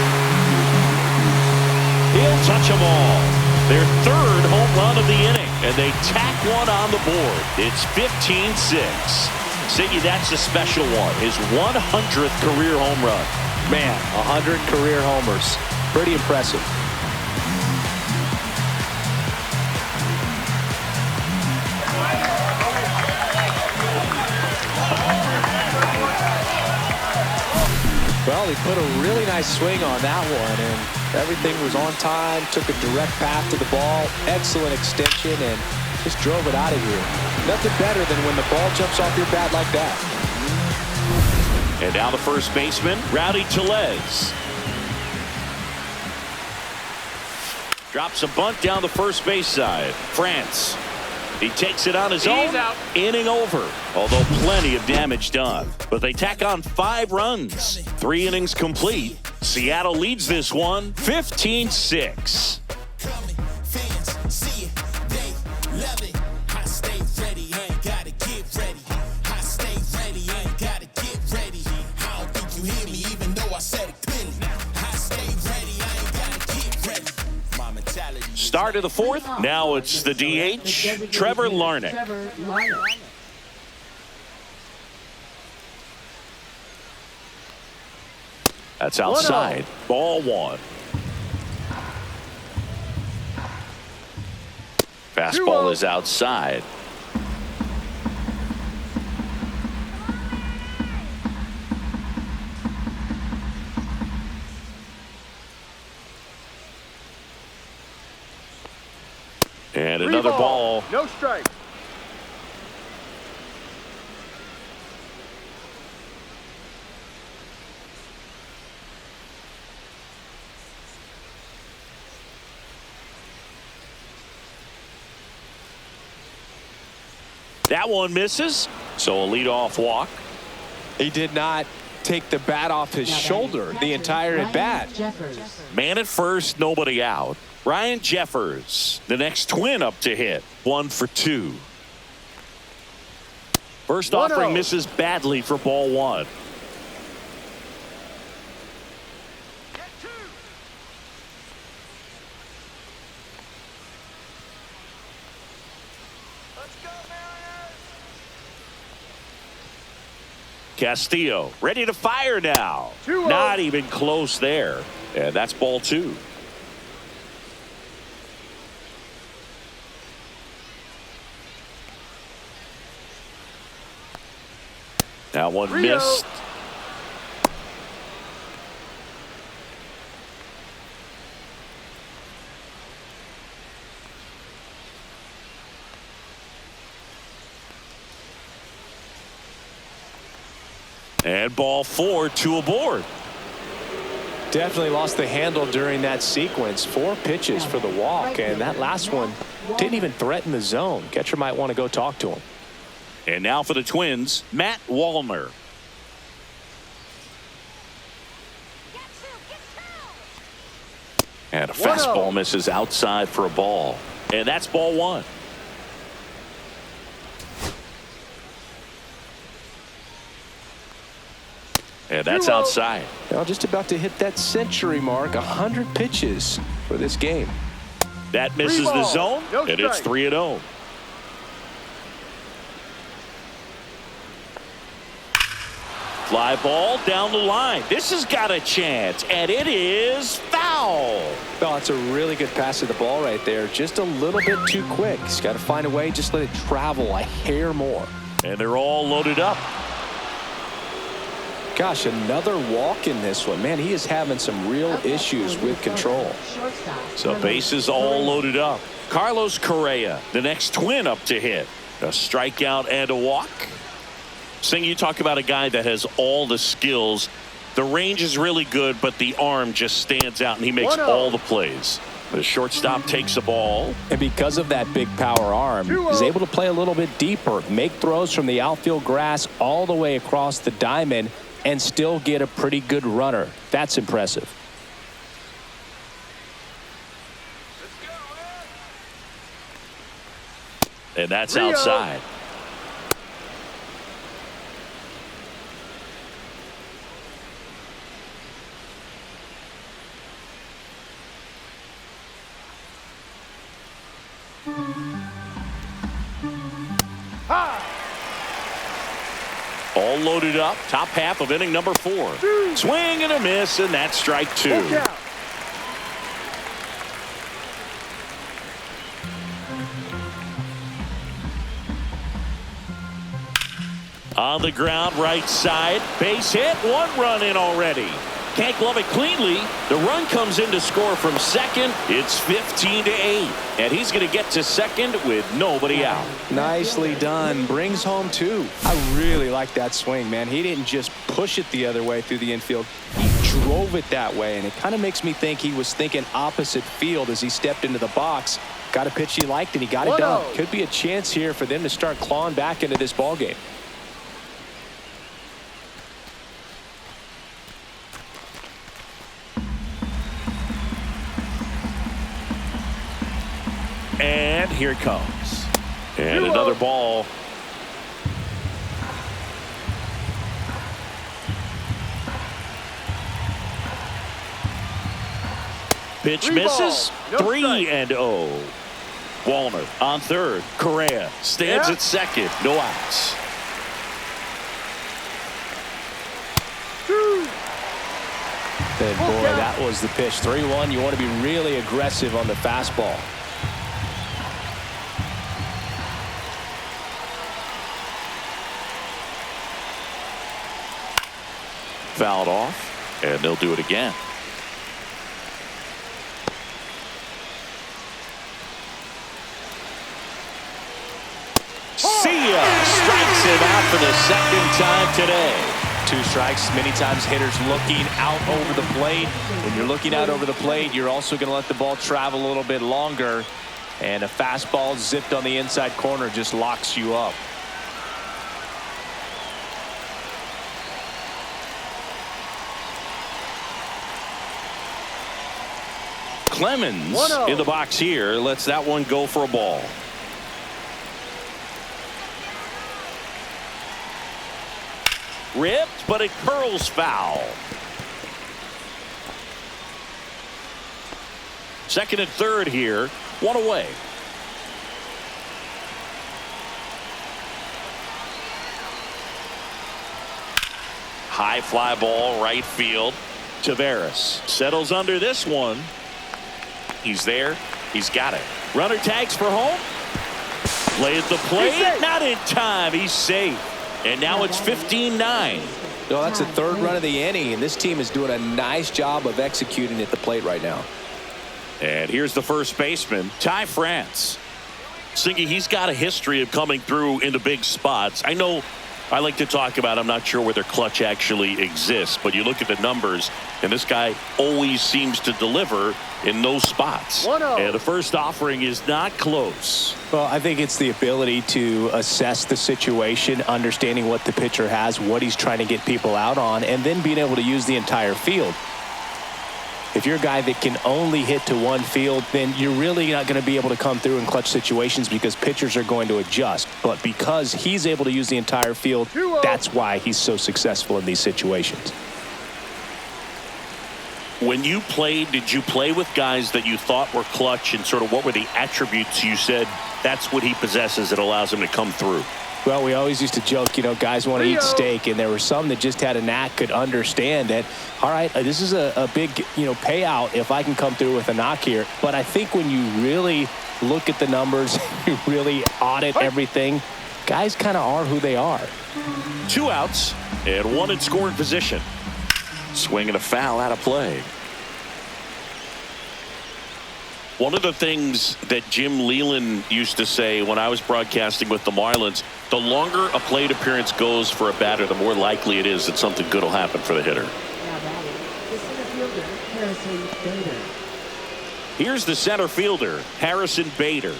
He'll touch them all. Their third home run of the inning, and they tack one on the board. It's 15-6. Siggy, that's a special one. His 100th career home run. Man, 100 career homers. Pretty impressive. Well, he put a really nice swing on that one, and everything was on time, took a direct path to the ball, excellent extension, and just drove it out of here. Nothing better than when the ball jumps off your bat like that. And now the first baseman, Rowdy Tellez. Drops a bunt down the first base side. France. He takes it on his own. Inning over. Although plenty of damage done. But they tack on 5 runs. 3 innings complete. Seattle leads this one 15-6. Start of the 4th. Now it's the DH, Trevor Larnach. That's outside. Ball 1. Fastball is outside. ball. No strike. That one misses, so a leadoff walk. He did not take the bat off his shoulder the entire at bat. Man at first, nobody out. Ryan Jeffers, the next Twin up to hit. 1 for 2. First offering misses badly for ball 1. Castillo ready to fire now. Not even close there. And that's ball 2. That one missed. And ball 4, 2 aboard. Definitely lost the handle during that sequence. 4 pitches for the walk, and that last one didn't even threaten the zone. Catcher might want to go talk to him. And now for the Twins, Matt Wallner. And a fastball misses outside for a ball. And that's ball 1. And that's outside. Now just about to hit that century mark. 100 pitches for this game. That misses the zone, and it's 3-0. Fly ball down the line. This has got a chance, and it is foul. Oh, it's a really good pass of the ball right there. Just a little bit too quick. He's got to find a way. Just let it travel a hair more. And they're all loaded up. Gosh, another walk in this one. Man, he is having some real issues with control. So bases all loaded up. Carlos Correa, the next Twin up to hit. A strikeout and a walk. Sing, you talk about a guy that has all the skills. The range is really good, but the arm just stands out, and he makes all the plays. The shortstop takes the ball. And because of that big power arm, he's able to play a little bit deeper, make throws from the outfield grass all the way across the diamond, and still get a pretty good runner. That's impressive. And that's outside. All loaded up. Top half of inning number 4. Swing and a miss, and that's strike 2. On the ground, right side. Base hit. 1 run in already. Can't glove it cleanly. The run comes in to score from second. It's 15-8. And he's going to get to second with nobody out. Nicely done. Brings home 2. I really like that swing, man. He didn't just push it the other way through the infield. He drove it that way, and it kind of makes me think he was thinking opposite field as he stepped into the box. Got a pitch he liked, and he got it done. Could be a chance here for them to start clawing back into this ball game. And here it comes. And another ball. Pitch misses. 3-0. Wallner on third. Correa stands at second. No outs. And boy, that was the pitch. 3-1. You want to be really aggressive on the fastball. Fouled off, and they'll do it again. him out for the second time today. 2 strikes. Many times hitters looking out over the plate. When you're looking out over the plate, you're also going to let the ball travel a little bit longer. And a fastball zipped on the inside corner just locks you up. Clemens 1-0. in the box here. Lets that one go for a ball. Ripped, but it curls foul. Second and third here. 1 away. High fly ball right field. Taveras settles under this one. He's there. He's got it. Runner tags for home. Play at the plate. Not in time. He's safe. And now it's 15-9. No, that's the 3rd run of the inning, and this team is doing a nice job of executing at the plate right now. And here's the first baseman, Ty France. Singy, he's got a history of coming through into big spots. I know I like to talk about, I'm not sure whether clutch actually exists, but you look at the numbers, and this guy always seems to deliver in those spots. 1-0. And the first offering is not close. Well, I think it's the ability to assess the situation, understanding what the pitcher has, what he's trying to get people out on, and then being able to use the entire field. If you're a guy that can only hit to one field, then you're really not going to be able to come through in clutch situations because pitchers are going to adjust. But because he's able to use the entire field, that's why he's so successful in these situations. When you played, did you play with guys that you thought were clutch, and sort of what were the attributes you said that's what he possesses that allows him to come through? Well, we always used to joke, you know, guys want to eat steak, and there were some that just had a knack, could understand that, all right, this is a big, payout if I can come through with a knock here. But I think when you really look at the numbers, you really audit everything, guys kind of are who they are. 2 outs and 1 in scoring position. Swing and a foul out of play. One of the things that Jim Leland used to say when I was broadcasting with the Marlins, the longer a plate appearance goes for a batter, the more likely it is that something good will happen for the hitter. Now batting, the center fielder, Harrison Bader. Here's the center fielder, Harrison Bader.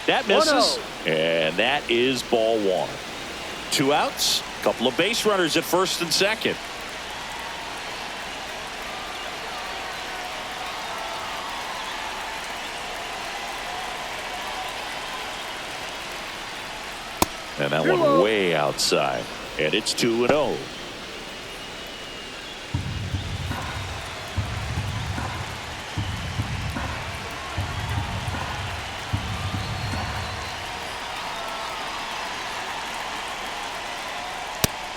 That misses, and that is ball 1. 2 outs, couple of base runners at first and second. And that one way outside, and it's 2-0.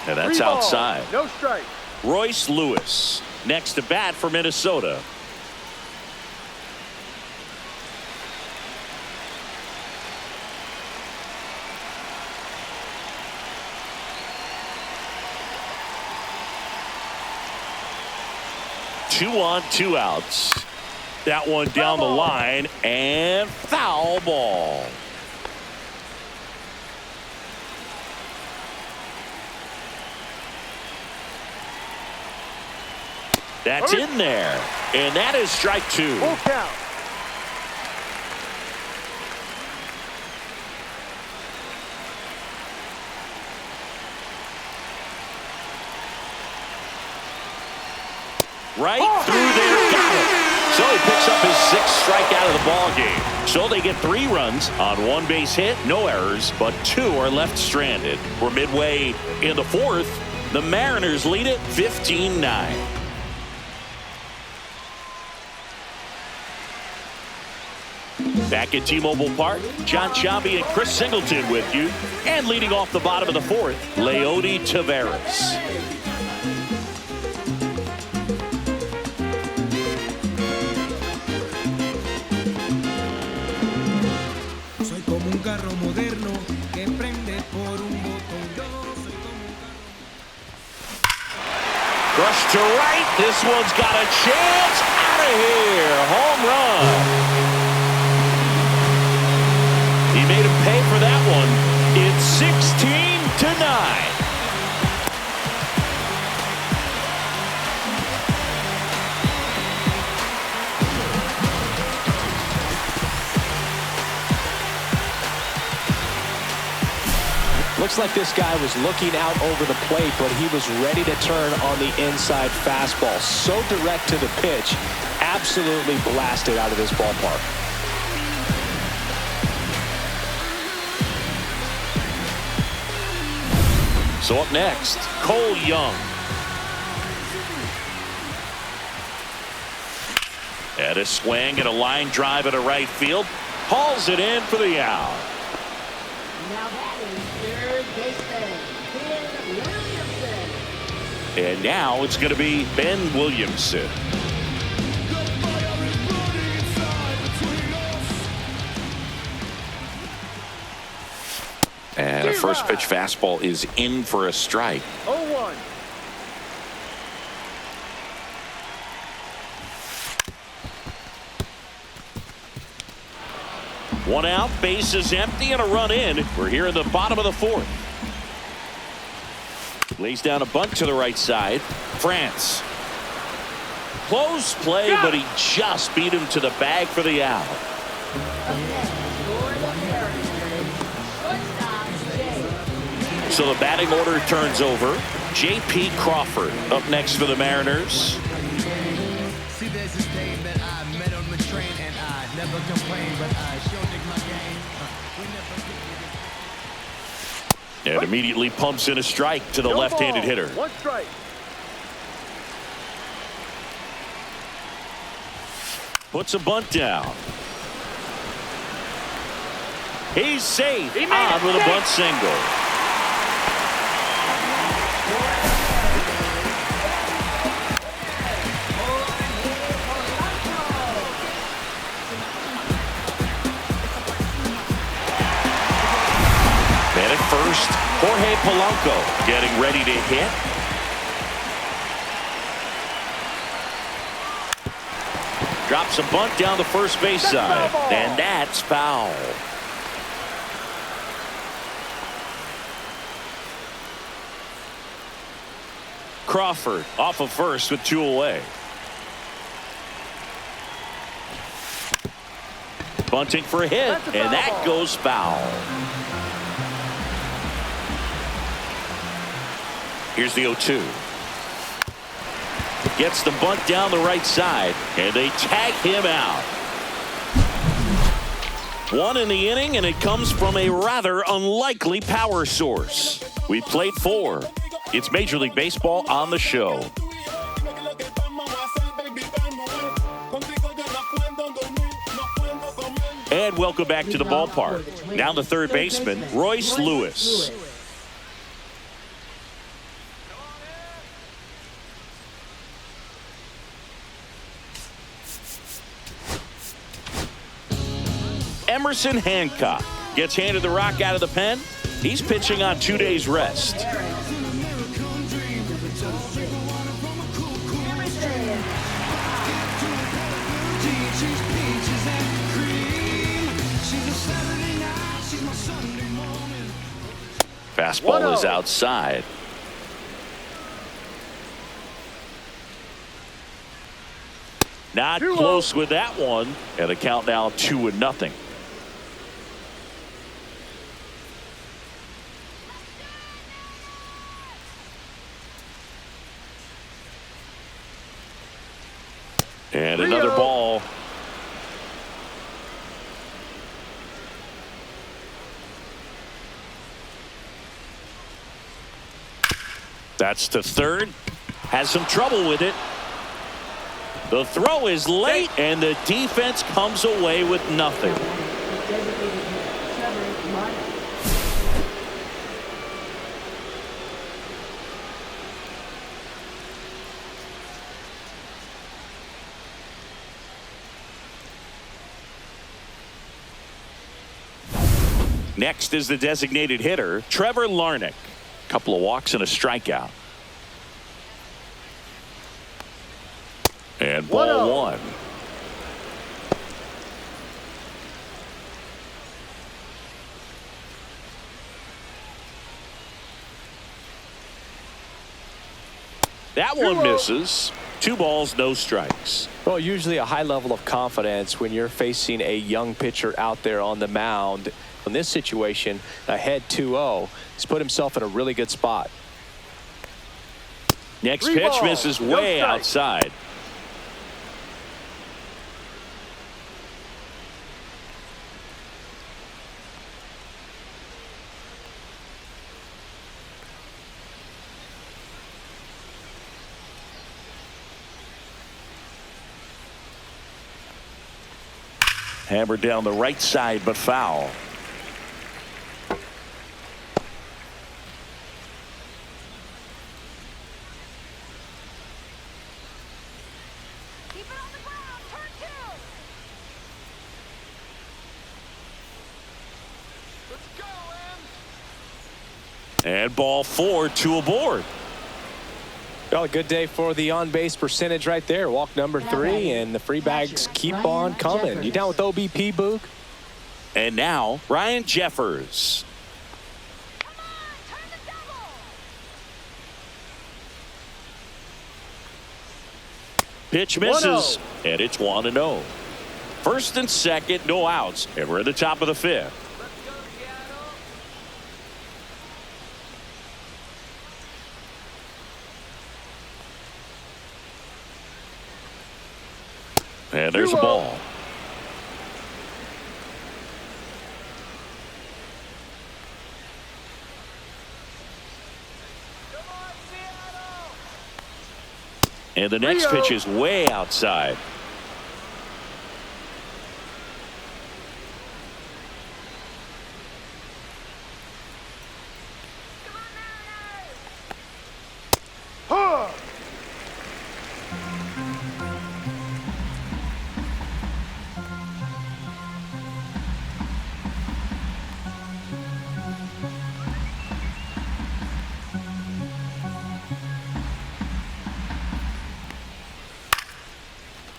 And that's outside. No strike. Royce Lewis next to bat for Minnesota. Two on, 2 outs. That one down the line, and foul ball. That's in there, and that is strike 2. Full count. Right through there, got it. So he picks up his 6th strikeout of the ball game. So they get 3 runs on 1 base hit, no errors, but 2 are left stranded. We're midway in the 4th. The Mariners lead it 15-9. Back at T-Mobile Park, John Sciambi and Chris Singleton with you. And leading off the bottom of the 4th, Leody Taveras. Soy como un carro moderno que prende por un botón. Yo soy como un carro. Rush to right. This one's got a chance. Out of here. Home run. He made him pay for that one. It's 16-9. Looks like this guy was looking out over the plate, but he was ready to turn on the inside fastball. So direct to the pitch, absolutely blasted out of this ballpark. So up next, Cole Young. And a swing and a line drive into right field. Hauls it in for the out. Now batting third baseman, Ben Williamson. And now it's going to be Ben Williamson. And a first pitch fastball is in for a strike. 0-1. One out, bases empty, and a run in. We're here in the bottom of the fourth. Lays down a bunt to the right side. France. Close play, but he just beat him to the bag for the out. So the batting order turns over. J.P. Crawford up next for the Mariners. See, there's this day that I met on the train and I never complain, but I sure dig my game. And immediately pumps in a strike to the left-handed hitter. One strike. Puts a bunt down. He's safe. On with a bunt single. And at first, Jorge Polanco getting ready to hit. Drops a bunt down the first base side, and that's foul. Crawford off of first with 2 away. Bunting for a hit, and that goes foul. Here's the 0-2. Gets the bunt down the right side, and they tag him out. 1 in the inning, and it comes from a rather unlikely power source. We played 4. It's Major League Baseball on the show. And welcome back to the ballpark. Now the third baseman, Royce Lewis. Emerson Hancock gets handed the rock out of the pen. He's pitching on 2 days rest. Fastball is outside. Not close with that one. And the count now 2-0. And another ball. That's to third. Has some trouble with it. The throw is late, and the defense comes away with nothing. Next is the designated hitter, Trevor Larnach. Couple of walks and a strikeout. And ball 1. That one misses. 2 balls, no strikes. Well, usually a high level of confidence when you're facing a young pitcher out there on the mound. In this situation, ahead 2-0, he's put himself in a really good spot. Next pitch misses way outside. Hammered down the right side, but foul. Keep it on the ground. Turn 2. Let's go, Em. And ball 4, 2 aboard. Well, a good day for the on-base percentage right there. Walk number 3, and the free bags keep on coming. You down with OBP, Boog? And now, Ryan Jeffers. Come on, turn the double. Pitch misses, and it's 1-0. First and second, no outs, and we're at the top of the 5th. And there's a ball. And the next pitch is way outside.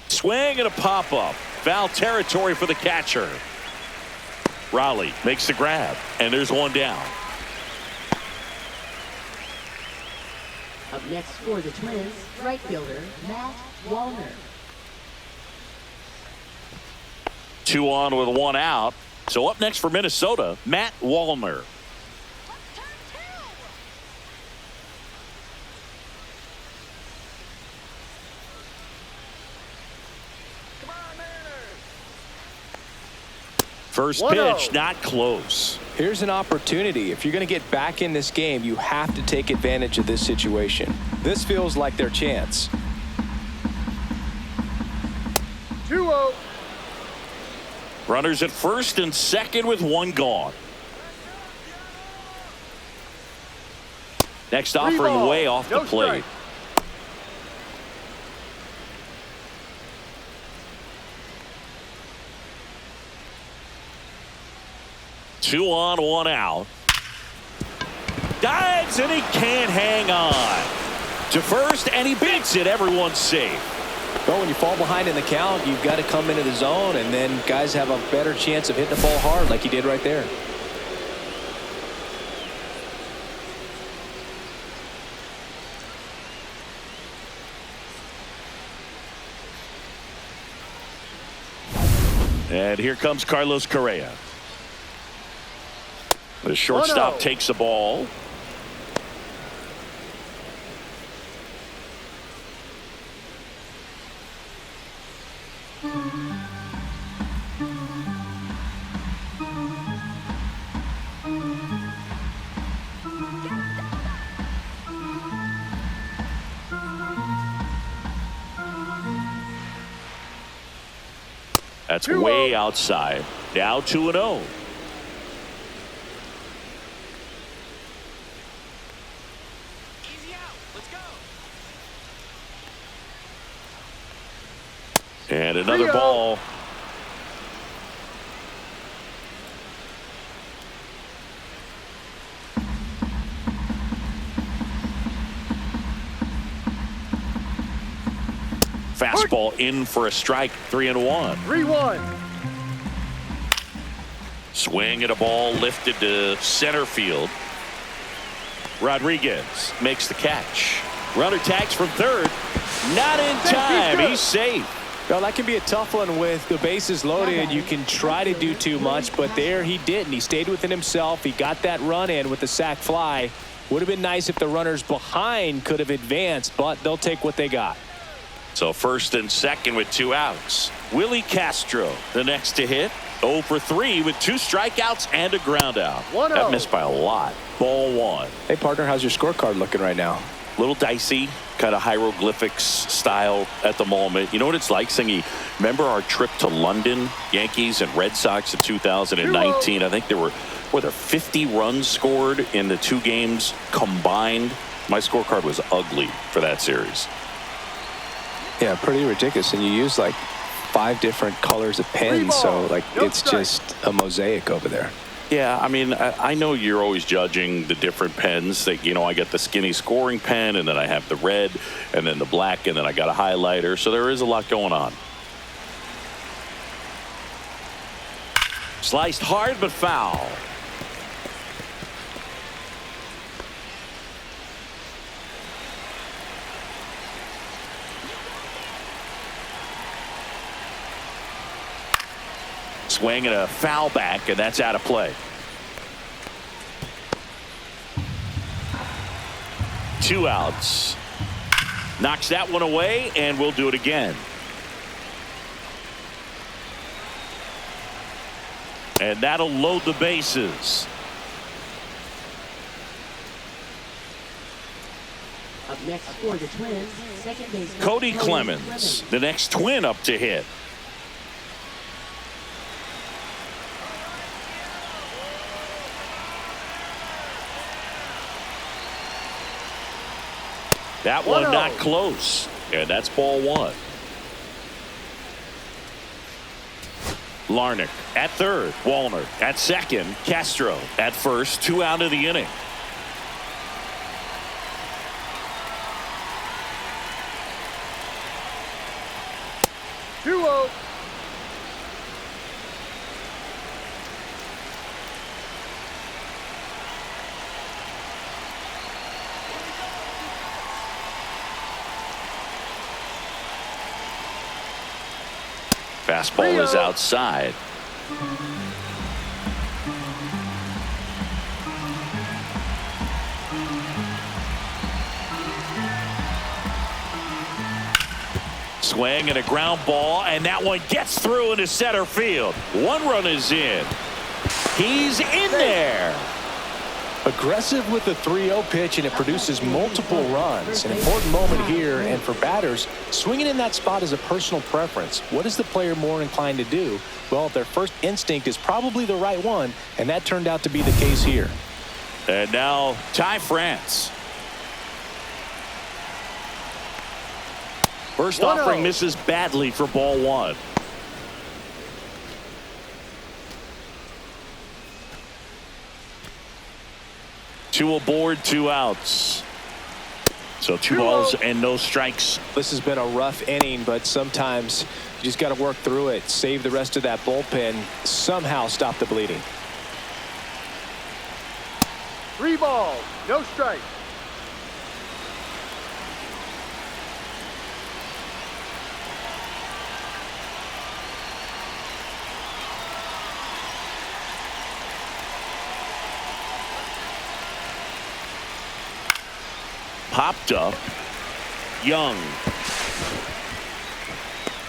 Swing and a pop-up. Foul territory for the catcher. Raleigh makes the grab, and there's one down. Up next for the Twins, right fielder Matt Wallner. 2 on with 1 out. So up next for Minnesota, Matt Wallner. Let's turn 2. Come on, Mariners. First 1-0. pitch, not close. Here's an opportunity. If you're going to get back in this game, you have to take advantage of this situation. This feels like their chance. 2-0. Runners at first and second with 1 gone. Next offering way off the plate. 2 on, 1 out. Dives and he can't hang on. To first and he beats it. Everyone's safe. Well, when you fall behind in the count, you've got to come into the zone, and then guys have a better chance of hitting the ball hard like he did right there. And here comes Carlos Correa. The shortstop 1-0. takes the ball. That's way outside. Now 2-0. And another ball. Fastball in for a strike, 3-1. 3-1. Swing at a ball lifted to center field. Rodriguez makes the catch. Runner tags from third. Not in time. He's safe. Well, that can be a tough one with the bases loaded. You can try to do too much, but there he didn't. He stayed within himself. He got that run in with the sac fly. Would have been nice if the runners behind could have advanced, but they'll take what they got. So first and second with 2 outs. Willie Castro, the next to hit. 0 for 3 with 2 strikeouts and a ground out. 1-0. That missed by a lot. Ball 1. Hey, partner, how's your scorecard looking right now? Little dicey, kind of hieroglyphics style at the moment. You know what it's like, Singy? Remember our trip to London, Yankees and Red Sox in 2019? I think there were 50 runs scored in the 2 games combined. My scorecard was ugly for that series. Yeah, pretty ridiculous. And you use like 5 different colors of pens, so like it's just a mosaic over there. Yeah, I mean, I know you're always judging the different pens. That, you know, I get the skinny scoring pen, and then I have the red, and then the black, and then I got a highlighter. So there is a lot going on. Sliced hard, but foul. Swing and a foul back, and that's out of play. 2 outs. Knocks that one away, and we'll do it again. And that'll load the bases. Up next for the Twins, second baseman Cody Clemens, the next Twin up to hit. That one not close, and that's ball 1. Larnach at third, Wallner at second, Castro at first, 2 out of the inning. Fastball is outside. Swing and a ground ball, and that one gets through into center field. 1 run is in. He's in there. Aggressive with the 3-0 pitch, and it produces multiple runs. An important moment here, and for batters, swinging in that spot is a personal preference. What is the player more inclined to do? Well, their first instinct is probably the right one, and that turned out to be the case here. And now Ty France. First offering misses badly for ball 1. Two aboard, 2 outs. So 2 balls and no strikes. This has been a rough inning, but sometimes you just got to work through it, save the rest of that bullpen, somehow stop the bleeding. 3 balls, no strikes. Popped up. Young.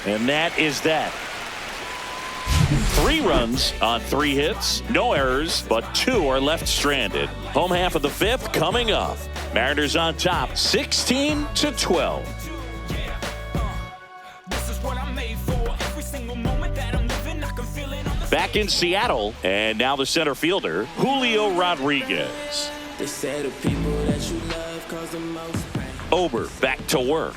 And that is that. 3 runs on 3 hits. No errors, but 2 are left stranded. Home half of the 5th coming up. Mariners on top, 16-12. Back in Seattle, and now the center fielder, Julio Rodriguez. They say the people that you love cause the most pain. Ober back to work.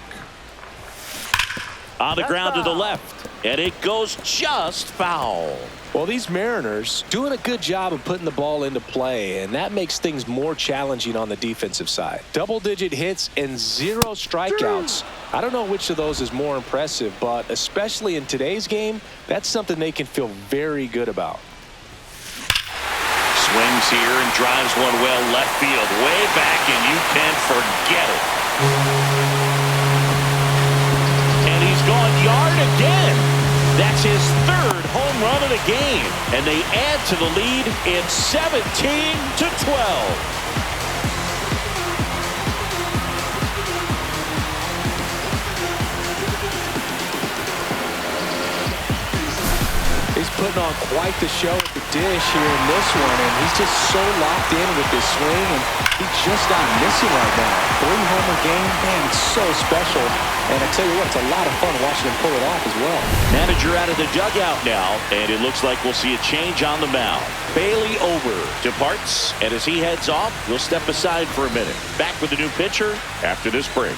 On the ground to the left, and it goes just foul. Well, these Mariners doing a good job of putting the ball into play, and that makes things more challenging on the defensive side. Double-digit hits and 0 strikeouts. I don't know which of those is more impressive, but especially in today's game, that's something they can feel very good about. Swings here and drives one well left field, way back, and you can forget it. And he's gone yard again. That's his 3rd home run of the game, and they add to the lead in 17-12. He's putting on quite the show at the dish here in this one, and he's just so locked in with this swing, and he's just not missing right now. 3-homer game, man, it's so special. And I tell you what, it's a lot of fun watching him pull it off as well. Manager out of the dugout now, and it looks like we'll see a change on the mound. Bailey Over departs, and as he heads off, we'll step aside for a minute. Back with the new pitcher after this break.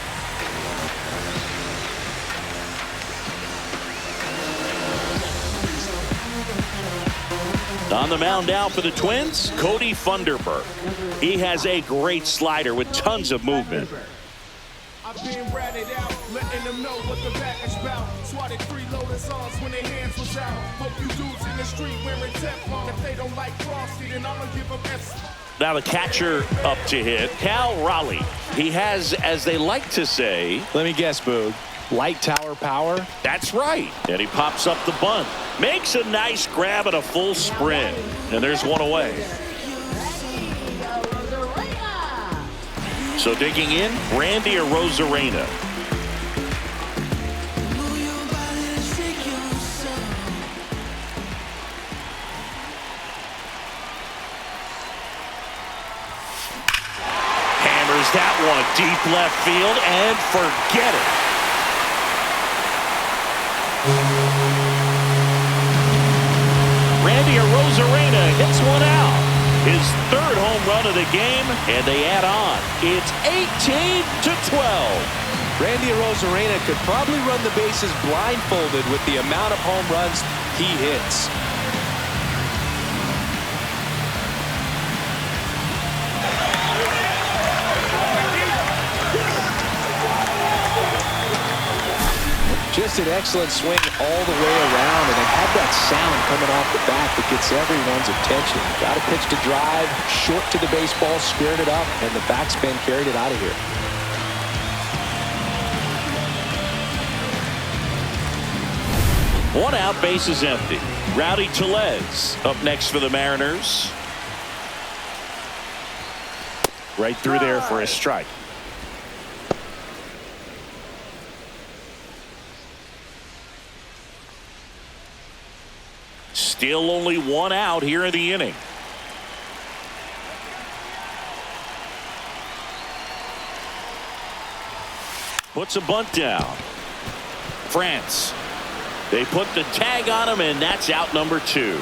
On the mound now for the Twins, Cody Funderburk. He has a great slider with tons of movement. I've been ratted out, letting them know what the back is about. Swatted 3 loaders on when their hands was out. Hope you dudes in the street wearing Teflon. If they don't like Frosty, then I'ma give them S. Now the catcher up to hit, Cal Raleigh. He has, as they like to say, let me guess, Boog, light tower power? That's right. And he pops up the bunt. Makes a nice grab at a full sprint. And there's one away. So digging in, Randy Arozarena. Hammers that one deep left field and forget it. Randy Arozarena hits one out. His 3rd home run of the game, and they add on. It's 18-12. Randy Arozarena could probably run the bases blindfolded with the amount of home runs he hits. Just an excellent swing all the way around, and it had that sound coming off the bat that gets everyone's attention. Got a pitch to drive, short to the baseball, squared it up, and the backspin carried it out of here. One out, base is empty. Rowdy Tellez up next for the Mariners. Right through there for a strike. Still only 1 out here in the inning. Puts a bunt down. France. They put the tag on him, and that's out number 2.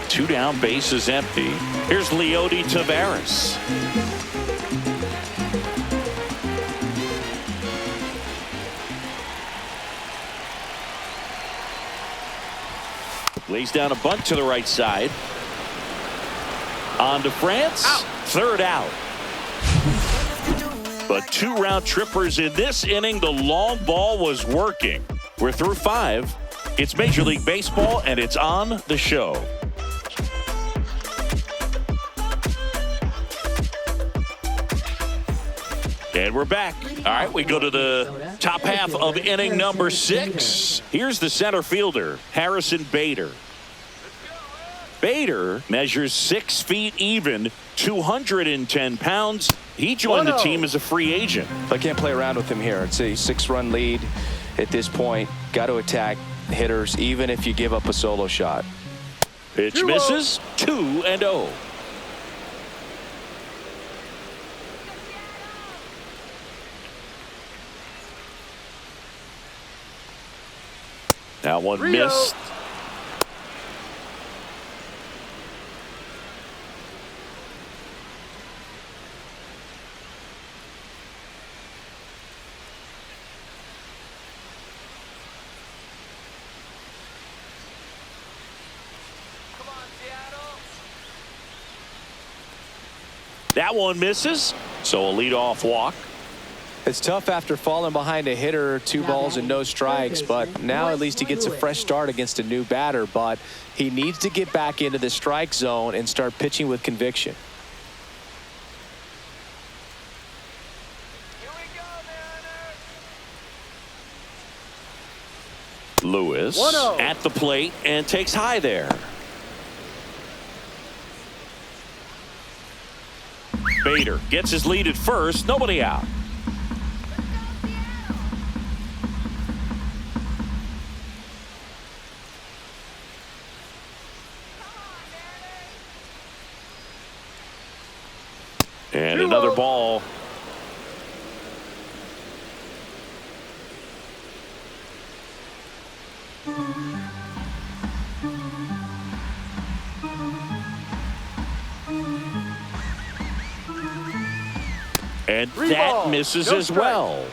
Two down, base is empty. Here's Leody Taveras. Lays down a bunt to the right side. On to France. Out. 3rd out. But 2 round trippers in this inning. The long ball was working. We're through 5. It's Major League Baseball, and it's on the show. And we're back. All right, we go to the top half of inning number 6. Here's the center fielder, Harrison Bader. Bader measures 6 feet even, 210 pounds. He joined the team as a free agent. I can't play around with him here. It's a 6-run lead at this point. Got to attack hitters, even if you give up a solo shot. Pitch misses, 2-0. That one missed. That one misses, so a leadoff walk. It's tough after falling behind a hitter, 2 balls and no strikes, but now at least he gets a fresh start against a new batter. But he needs to get back into the strike zone and start pitching with conviction. Lewis 1-0. at the plate and takes high there. Bader gets his lead at first, nobody out. And another ball. And that misses as well.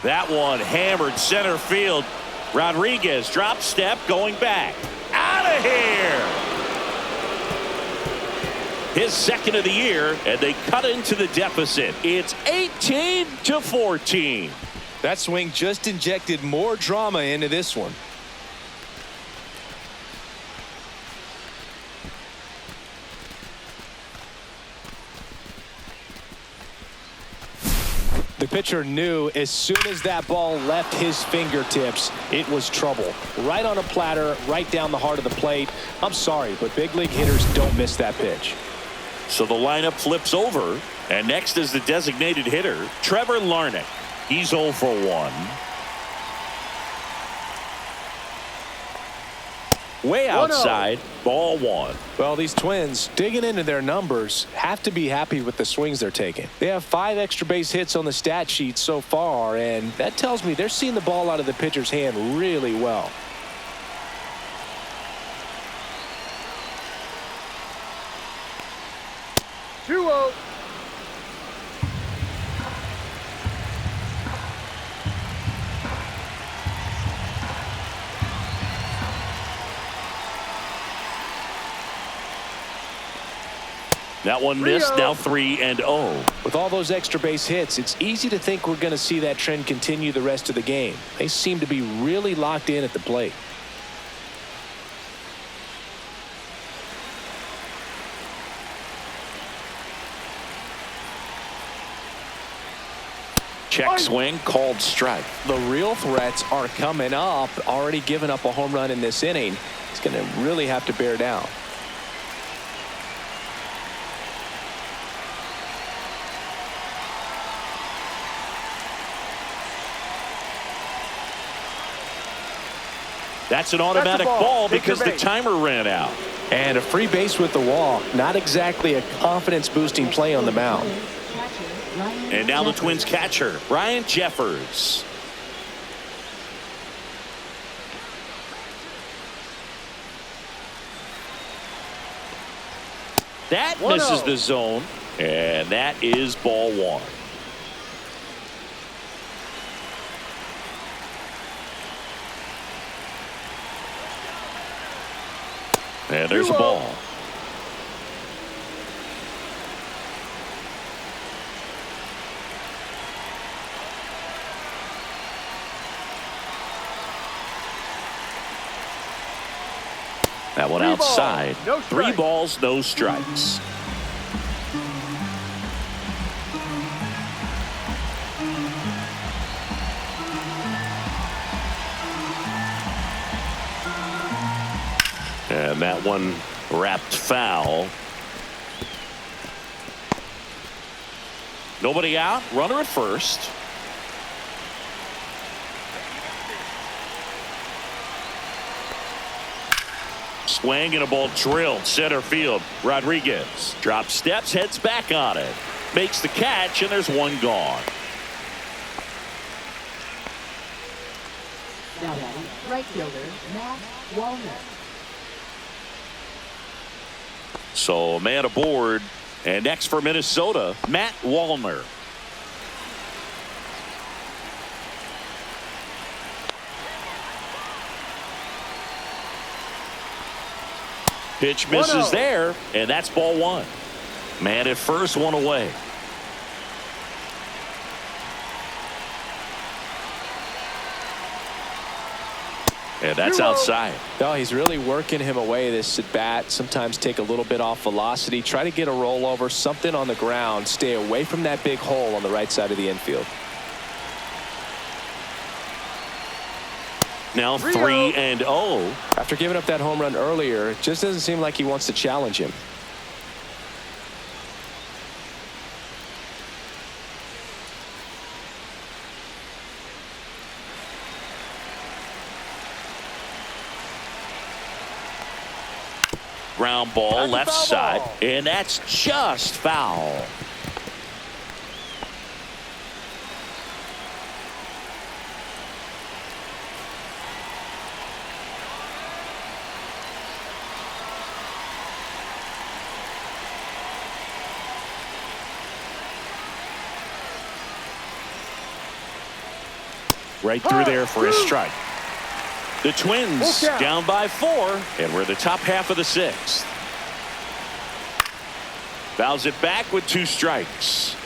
That one hammered center field. Rodriguez drop step going back. Out of here. His second of the year, and they cut into the deficit. It's 18-14. That swing just injected more drama into this one. The pitcher knew as soon as that ball left his fingertips, it was trouble. Right on a platter, right down the heart of the plate. I'm sorry, but big league hitters don't miss that pitch. So the lineup flips over, and next is the designated hitter, Trevor Larnach. He's 0 for 1. Way outside, ball 1. Well, these Twins, digging into their numbers, have to be happy with the swings they're taking. They have 5 extra base hits on the stat sheet so far, and that tells me they're seeing the ball out of the pitcher's hand really well. That one missed, now 3-0. With all those extra base hits, it's easy to think we're going to see that trend continue the rest of the game. They seem to be really locked in at the plate. Check swing, called strike. The real threats are coming up. Already given up a home run in this inning. He's going to really have to bear down. That's an automatic ball because the timer ran out. And a free base with the walk. Not exactly a confidence-boosting play on the mound. And now the Twins catcher, Ryan Jeffers. That misses the zone, and that is ball 1. And there's a ball. That one outside. 3 balls, no strikes. And that one wrapped foul. Nobody out. Runner at first. Swing and a ball drilled center field. Rodriguez drops steps, heads back on it. Makes the catch, and there's one gone. Now batting, right fielder, Matt Wallner. So a man aboard, and next for Minnesota, Matt Wallner. Pitch misses there, and that's ball one. Man at first, one away. And that's outside. Oh, he's really working him away this at bat. Sometimes take a little bit off velocity. Try to get a rollover, something on the ground. Stay away from that big hole on the right side of the infield. Now 3-0. After giving up that home run earlier, it just doesn't seem like he wants to challenge him. Ground ball left side, and that's just foul. Right through there for a strike. The Twins down by 4, and we're in the top half of the 6th. Fouls it back with 2 strikes.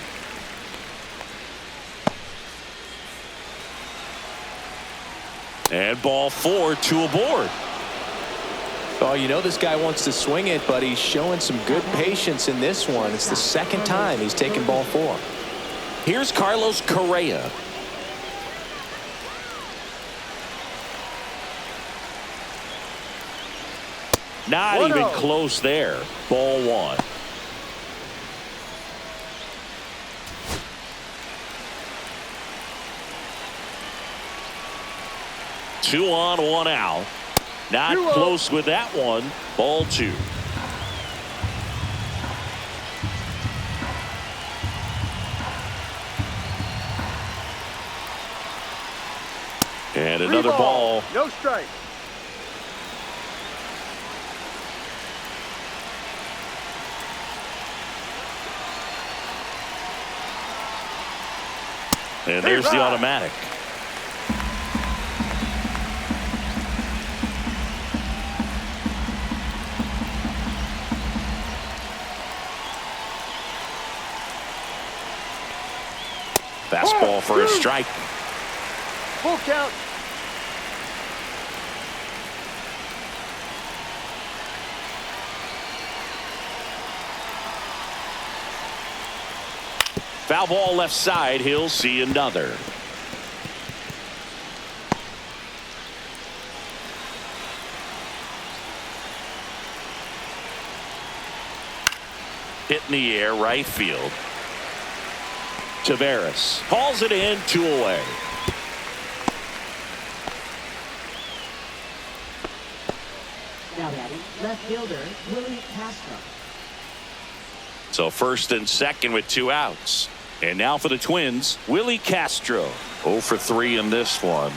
And ball 4, 2 aboard. Oh, you know this guy wants to swing it, but he's showing some good patience in this one. It's the second time he's taken ball 4. Here's Carlos Correa. Not even close there. Ball 1. Two on, 1 out. Not close with that one. Ball 2. And another ball. No strike. And there's the automatic. Fastball for a strike. Full count. Foul ball left side. He'll see another. Hit in the air, right field. Taveras hauls it in, 2 away. Now batting, left fielder Willie Castro. So first and second with 2 outs. And now for the Twins, Willie Castro. 0 for 3 in this one.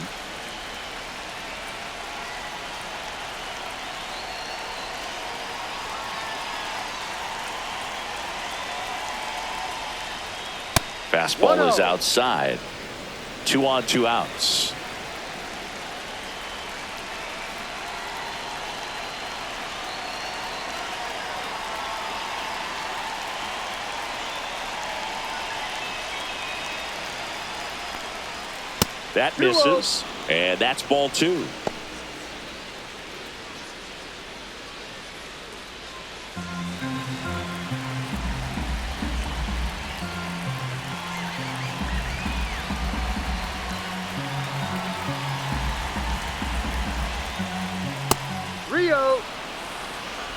Fastball is outside. 2 on, 2 outs. That misses, and that's ball 2. Rio.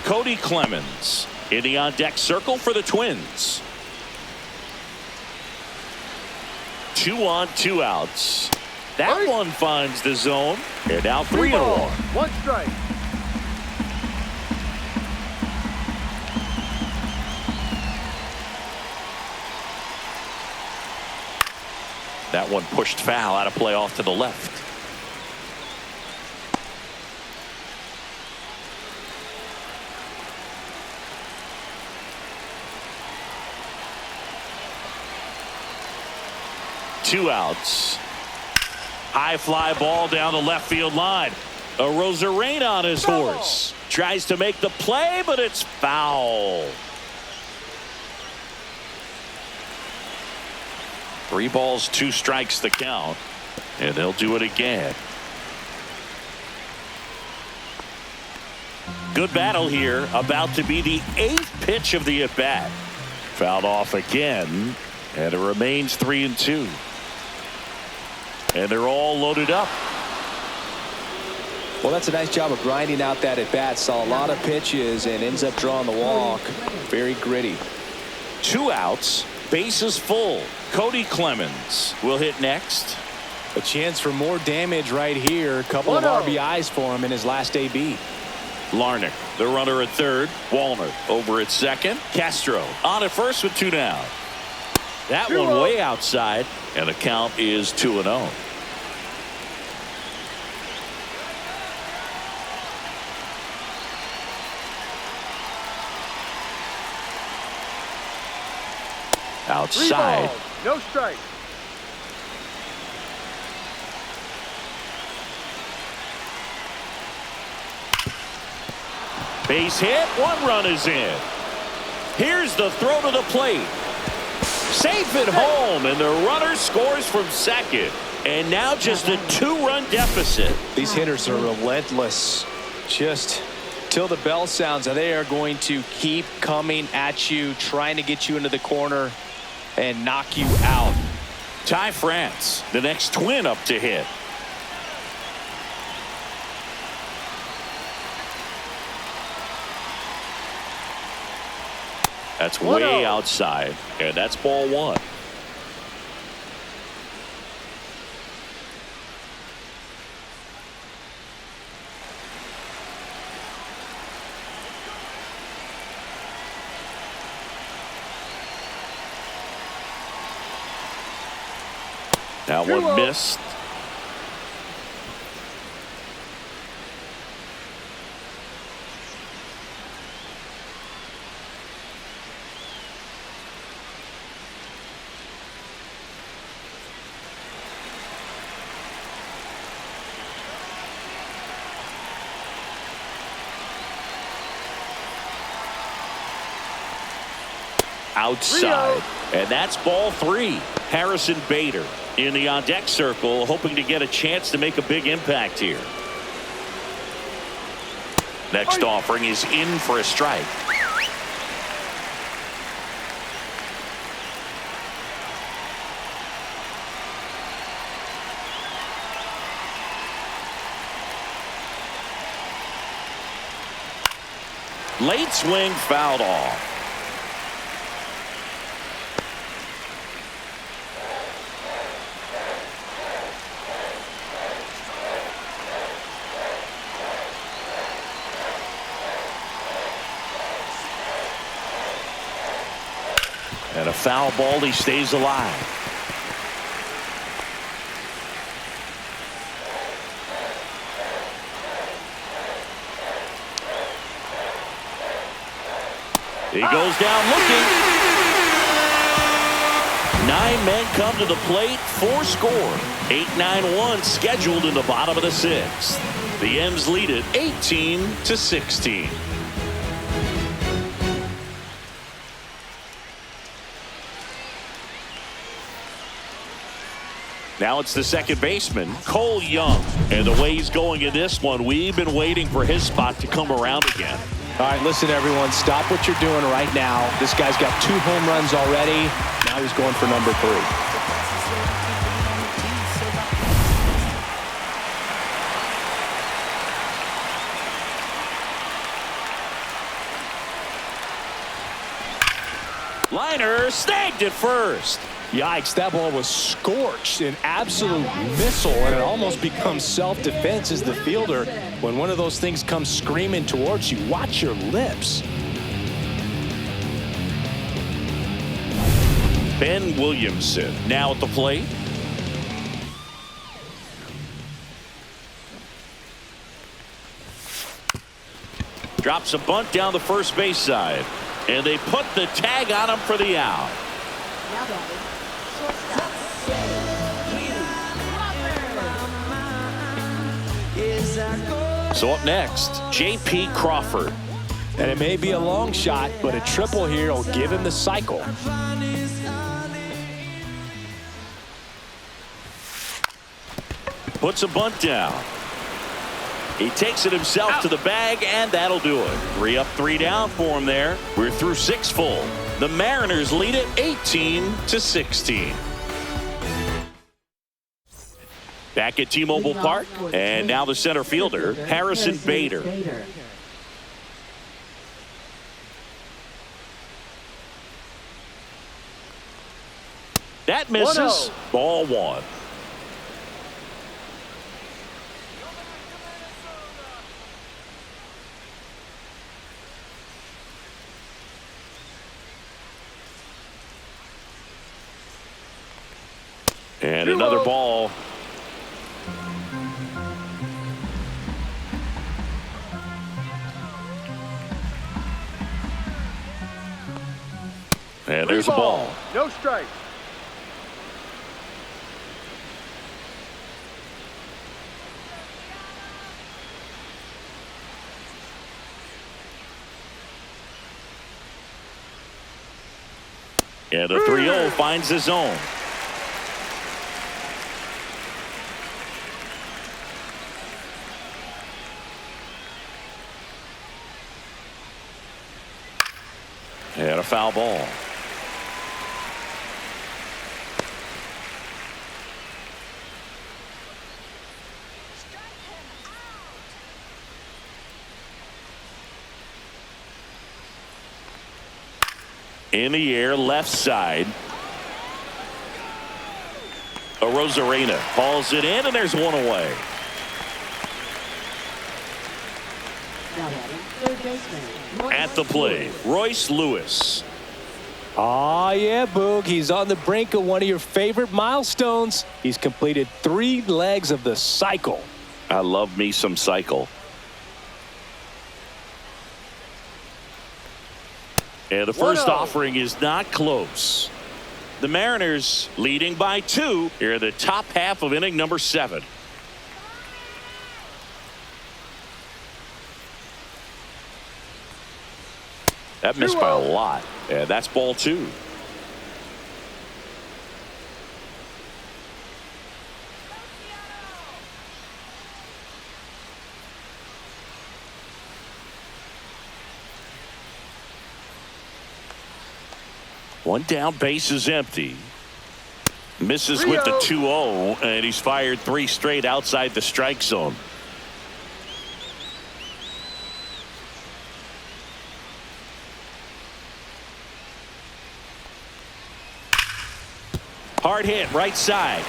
Cody Clemens in the on-deck circle for the Twins. 2 on, 2 outs. That one finds the zone. And now 3-1. 1 strike. That one pushed foul out of play off to the left. Two outs. High fly ball down the left field line. A Rosarena on his horse. Tries to make the play, but it's foul. 3 balls, 2 strikes the count. And they'll do it again. Good battle here. About to be the 8th pitch of the at-bat. Fouled off again. And it remains 3-2. And they're all loaded up. Well, that's a nice job of grinding out that at-bat. Saw a lot of pitches and ends up drawing the walk. Very gritty. 2 outs. Bases full. Cody Clemens will hit next. A chance for more damage right here. A couple of RBIs for him in his last AB. Larnick, the runner at third. Walner over at second. Castro on at first with 2 down. That one way outside, and the count is 2-0. Outside. 3 balls, no strike. Base hit. 1 run is in. Here's the throw to the plate. Safe at home, and the runner scores from second. And now just a 2-run deficit. These hitters are relentless. Just till the bell sounds, they are going to keep coming at you, trying to get you into the corner and knock you out. Ty France, the next Twin up to hit. That's way outside, and that's ball 1. That one missed. Outside, and that's ball 3. Harrison Bader in the on-deck circle, hoping to get a chance to make a big impact here. Next offering is in for a strike. Late swing fouled off. And a foul ball, he stays alive. He goes down looking. 9 men come to the plate, 4 score. 8-9-1 scheduled in the bottom of the 6th. The M's lead it 18-16. Now it's the second baseman, Cole Young. And the way he's going in this one, we've been waiting for his spot to come around again. All right, listen, everyone, stop what you're doing right now. This guy's got 2 home runs already. Now he's going for number 3. Liner snagged at first. Yikes, that ball was scorched, an absolute missile, and it almost becomes self-defense as the fielder. When one of those things comes screaming towards you, watch your lips. Ben Williamson now at the plate. Drops a bunt down the first base side, and they put the tag on him for the out. Now batting, shortstop, Yes, I So up next, J.P. Crawford. And it may be a long shot, but a triple here will give him the cycle. Puts a bunt down. He takes it himself to the bag, and that'll do it. 3 up, 3 down for him there. We're through 6 full. The Mariners lead it 18-16. Back at T-Mobile Park, and now the center fielder, Harrison Bader. That misses. Ball 1. And another ball. And there's a ball. No strike. And a 3-0 finds the zone. And a foul ball. In the air, left side. Rosarena hauls it in, and there's one away. At the plate, Royce Lewis. Ah, yeah, Boog. He's on the brink of one of your favorite milestones. He's completed 3 legs of the cycle. I love me some cycle. And the first offering is not close. The Mariners leading by 2 here in the top half of inning number 7. That missed by a lot. And that's ball 2. One down, base is empty. Misses with the 2-0, and he's fired 3 straight outside the strike zone. Hard hit, right side.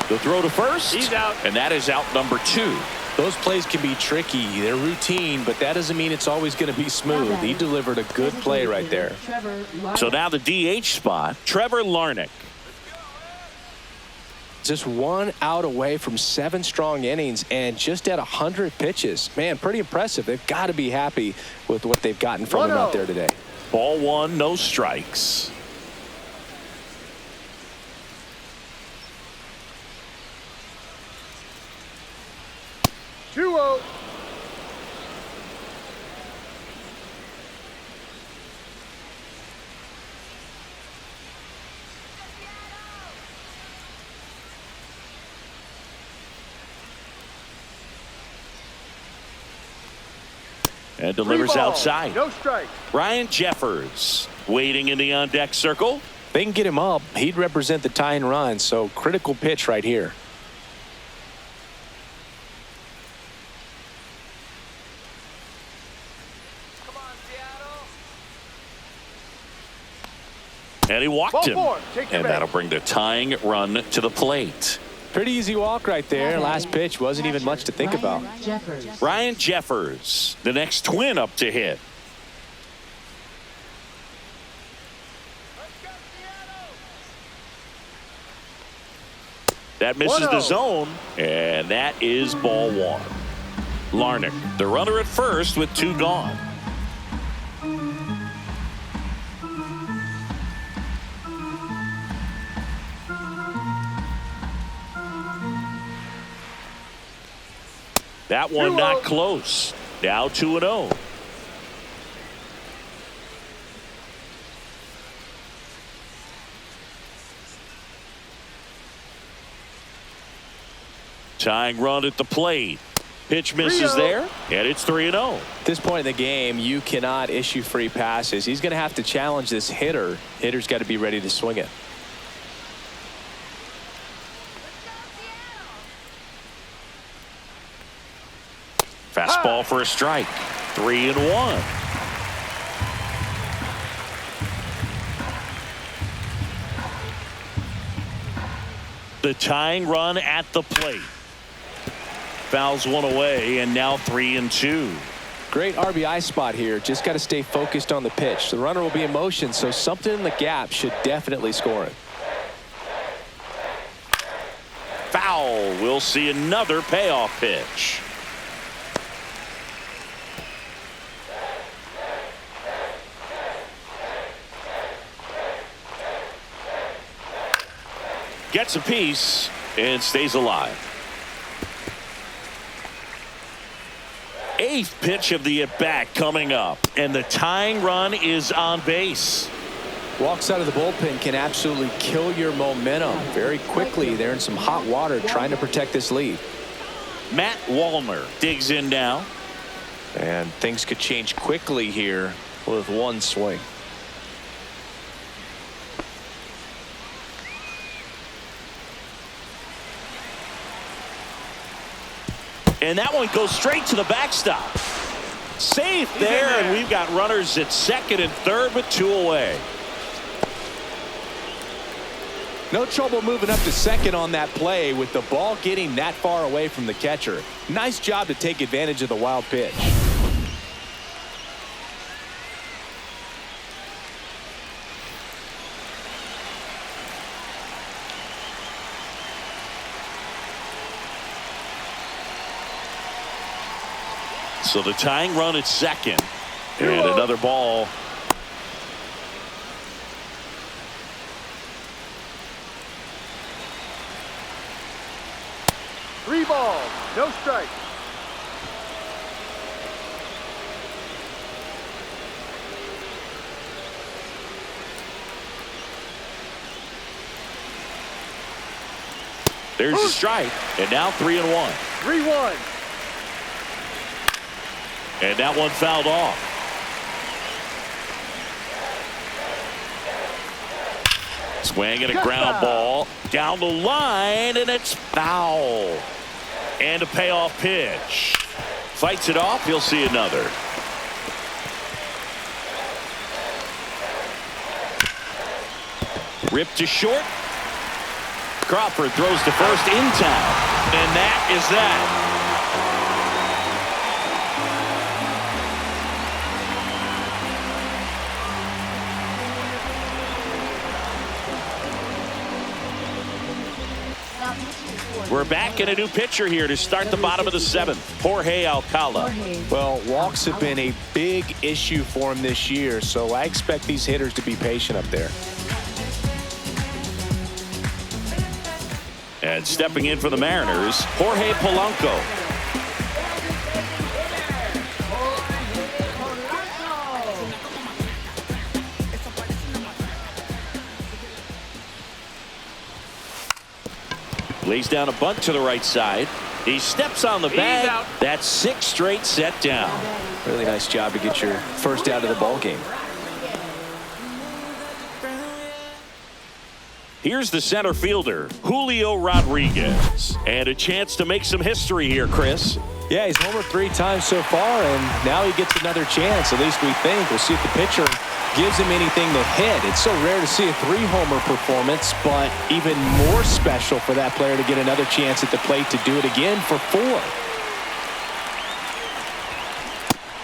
The throw to first. He's out. And that is out number 2. Those plays can be tricky. They're routine, but that doesn't mean it's always going to be smooth. He delivered a good play right there. So now the DH spot, Trevor Larnach. Just 1 out away from 7 strong innings and just at 100 pitches. Man, pretty impressive. They've got to be happy with what they've gotten from him out there today. Ball 1, no strikes. And delivers outside. No strike. Ryan Jeffers waiting in the on-deck circle. They can get him up. He'd represent the tying run, so critical pitch right here. Come on, Seattle. And he walked him. And that'll bring the tying run to the plate. Pretty easy walk right there. Last pitch wasn't even much to think about. Ryan Jeffers, the next twin up to hit. That misses the zone, and that is ball 1. Larnach, the runner at first with 2 gone. That one not close. Now 2-0. Tying run at the plate. Pitch misses there, and it's 3-0. At this point in the game, you cannot issue free passes. He's going to have to challenge this hitter. Hitter's got to be ready to swing it. Fastball for a strike. 3-1. The tying run at the plate. Fouls one away, and now 3-2. Great RBI spot here. Just got to stay focused on the pitch. The runner will be in motion, so something in the gap should definitely score it. Foul. We'll see another payoff pitch. Gets a piece and stays alive. 8th pitch of the at-bat coming up, and the tying run is on base. Walks out of the bullpen can absolutely kill your momentum very quickly. They're in some hot water trying to protect this lead. Matt Wallner digs in now. And things could change quickly here with one swing. And that one goes straight to the backstop. Safe there, and we've got runners at second and third with 2 away. No trouble moving up to second on that play with the ball getting that far away from the catcher. Nice job to take advantage of the wild pitch. So the tying run at second, and another ball. Three balls, no strike. There's a strike, and now 3-1. 3-1. And that one fouled off. Swing and a ground ball down the line, and it's foul. And a payoff pitch. Fights it off. He'll see another. Ripped to short. Crawford throws to first in town. And that is that. We're back in a new pitcher here to start the bottom of the 7th. Jorge Alcala. Well, walks have been a big issue for him this year, so I expect these hitters to be patient up there. And stepping in for the Mariners, Jorge Polanco. Lays down a bunt to the right side. He steps on the bag. That's 6 straight set down. Really nice job to get your first out of the ball game. Here's the center fielder, Julio Rodriguez. And a chance to make some history here, Chris. Yeah, he's homered 3 times so far, and now he gets another chance. At least we think. We'll see if the pitcher gives him anything to hit. It's so rare to see a 3-homer performance, but even more special for that player to get another chance at the plate to do it again for 4.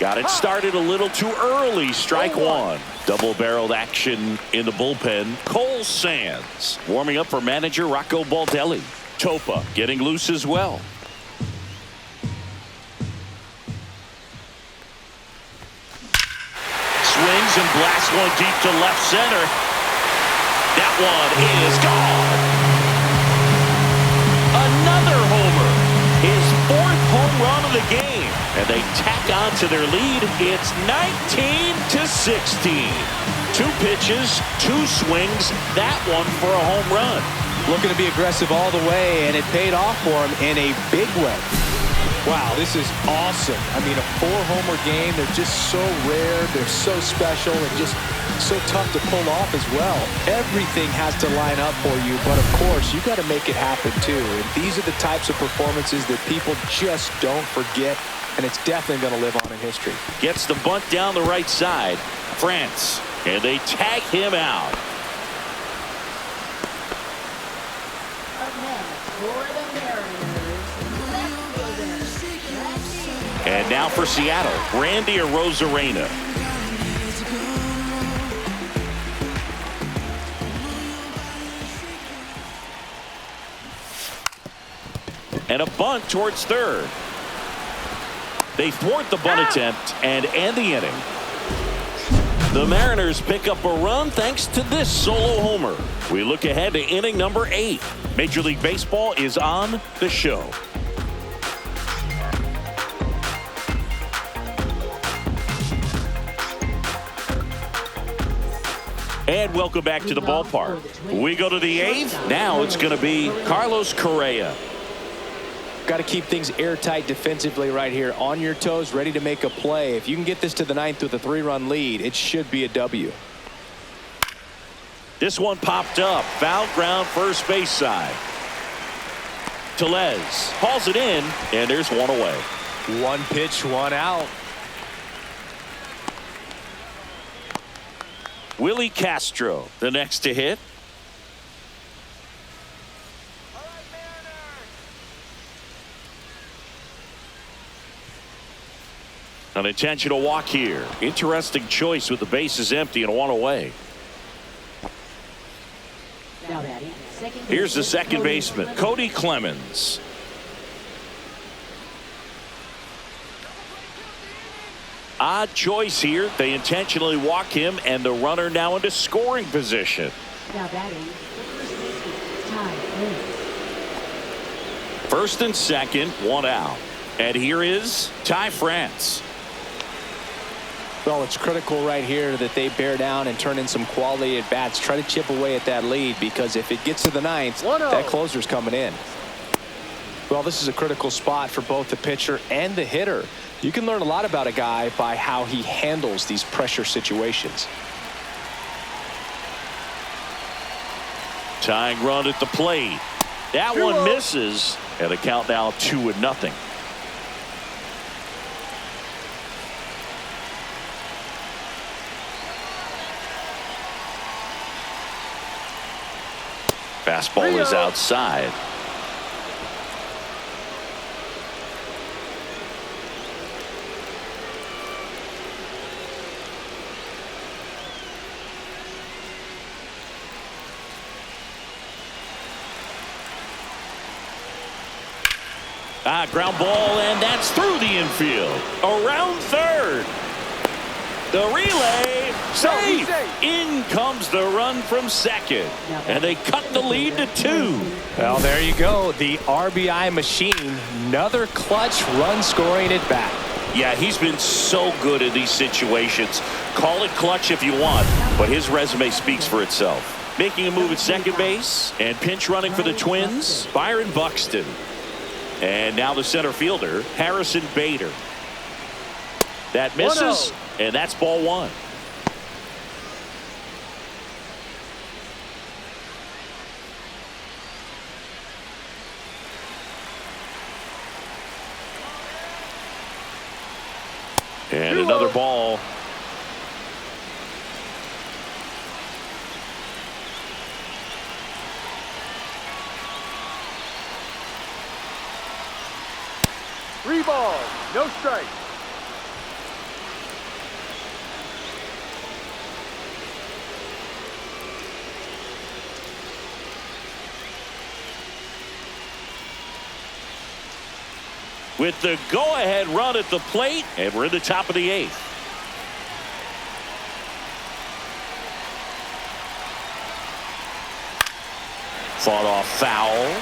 Got it started a little too early. Strike 1. Double-barreled action in the bullpen. Cole Sands warming up for manager Rocco Baldelli. Topa getting loose as well. Swings and blasts one deep to left center. That one is gone. Another homer. His 4th home run of the game, and they tack on to their lead. It's 19-16. 2 pitches, 2 swings, that one for a home run. Looking to be aggressive all the way, and it paid off for him in a big way. Wow, this is awesome. I mean, a 4-homer game, they're just so rare, they're so special, and just so tough to pull off as well. Everything has to line up for you, but of course, you got to make it happen too. And these are the types of performances that people just don't forget, and it's definitely going to live on in history. Gets the bunt down the right side. France, and they tag him out. Up next for the Mariners, left fielder, And now for Seattle, Randy Arozarena. And a bunt towards third. They thwart the bunt attempt and end the inning. The Mariners pick up a run thanks to this solo homer. We look ahead to inning number 8. Major League Baseball is on the show. And welcome back to the ballpark. We go to the 8th. Now it's going to be Carlos Correa. Got to keep things airtight defensively right here. On your toes, ready to make a play. If you can get this to the 9th with a 3-run lead, it should be a W. This one popped up. Foul ground first base side. Tellez hauls it in, and there's one away. 1 pitch, 1 out. Willie Castro, the next to hit. An intentional walk here. Interesting choice with the bases empty and 1 away. now batting, second Here's the baseman, second baseman, Cody Clemens. Odd choice here. They intentionally walk him, and the runner now into scoring position. Now batting, the first baseman, Ty France. First and second, 1 out. And here is Ty France. Well, it's critical right here that they bear down and turn in some quality at bats. Try to chip away at that lead, because if it gets to the 9th, that closer's coming in. Well, this is a critical spot for both the pitcher and the hitter. You can learn a lot about a guy by how he handles these pressure situations. Tying run at the plate. That one misses, and the count now 2-0. Fastball is outside. Ground ball, and that's through the infield. Around third. The relay, safe. In comes the run from second. And they cut the lead to 2. Well, there you go. The RBI machine. Another clutch run scoring at bat. Yeah, he's been so good in these situations. Call it clutch if you want, but his resume speaks for itself. Making a move at second base, and pinch running for the Twins, Byron Buxton. And now the center fielder, Harrison Bader. That misses, and that's ball 1. And another ball. Three balls, no strikes. With the go-ahead run at the plate, and we're in the top of the 8th. Fought off foul.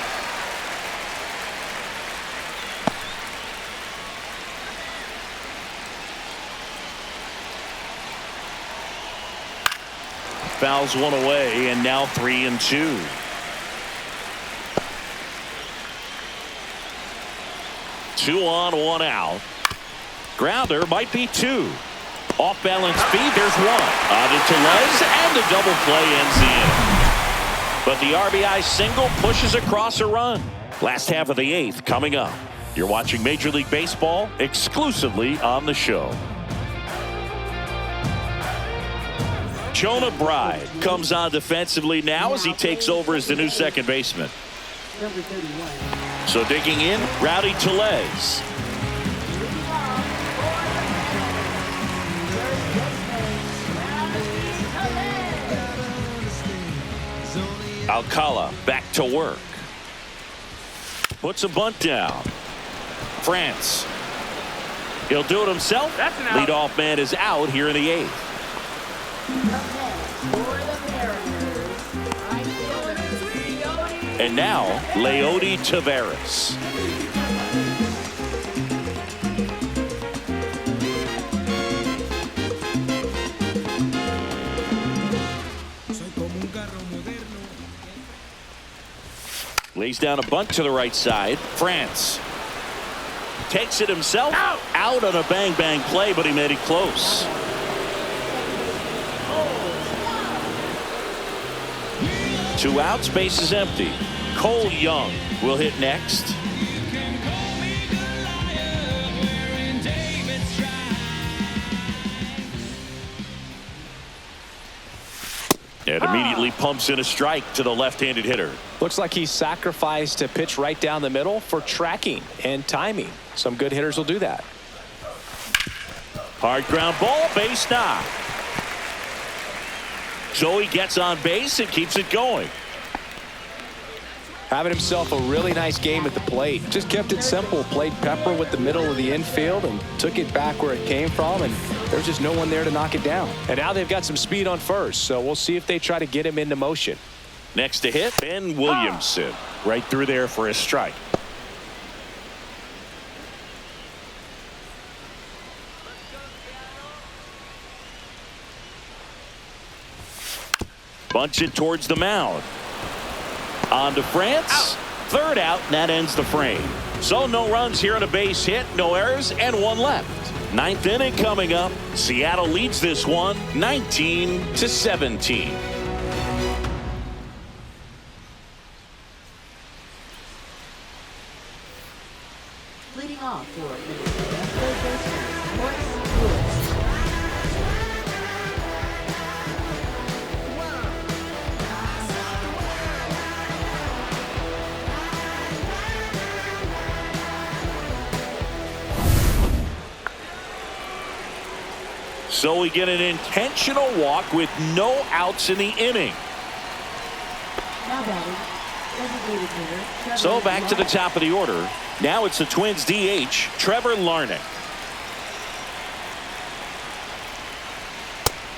Fouls one away, and now 3-2. Two on, one out. Grounder might be two. Off balance feed, there's one. On to Lopez, and the double play ends the inning. But the RBI single pushes across a run. Last half of the eighth coming up. You're watching Major League Baseball exclusively on the show. Jonah Bride comes on defensively now as he takes over as the new second baseman. Number 31. So digging in, Rowdy Tellez. Alcala back to work. Puts a bunt down. France. He'll do it himself. That's an out. Leadoff man is out here in the eighth. And now, Leody Taveras. Lays down a bunt to the right side. France takes it himself. Out on a bang-bang play, but he made it close. Two outs, base is empty. Cole Young will hit next. And immediately pumps in a strike to the left-handed hitter. Looks like he sacrificed a pitch right down the middle for tracking and timing. Some good hitters will do that. Hard ground ball, base knock. So he gets on base and keeps it going. Having himself a really nice game at the plate. Just kept it simple. Played pepper with the middle of the infield and took it back where it came from, and there's just no one there to knock it down. And now they've got some speed on first, so we'll see if they try to get him into motion. Next to hit, Ben Williamson. Right through there for a strike. Bunch it towards the mound. On to France. Third out, and that ends the frame. So no runs here on a base hit, no errors, and one left. Ninth inning coming up. Seattle leads this one 19-17. Leading off for Minnesota, Morris Lewis. So we get an intentional walk with no outs in the inning. Now batting, designated hitter. So back to the top of the order. Now it's the Twins DH, Trevor Larnach.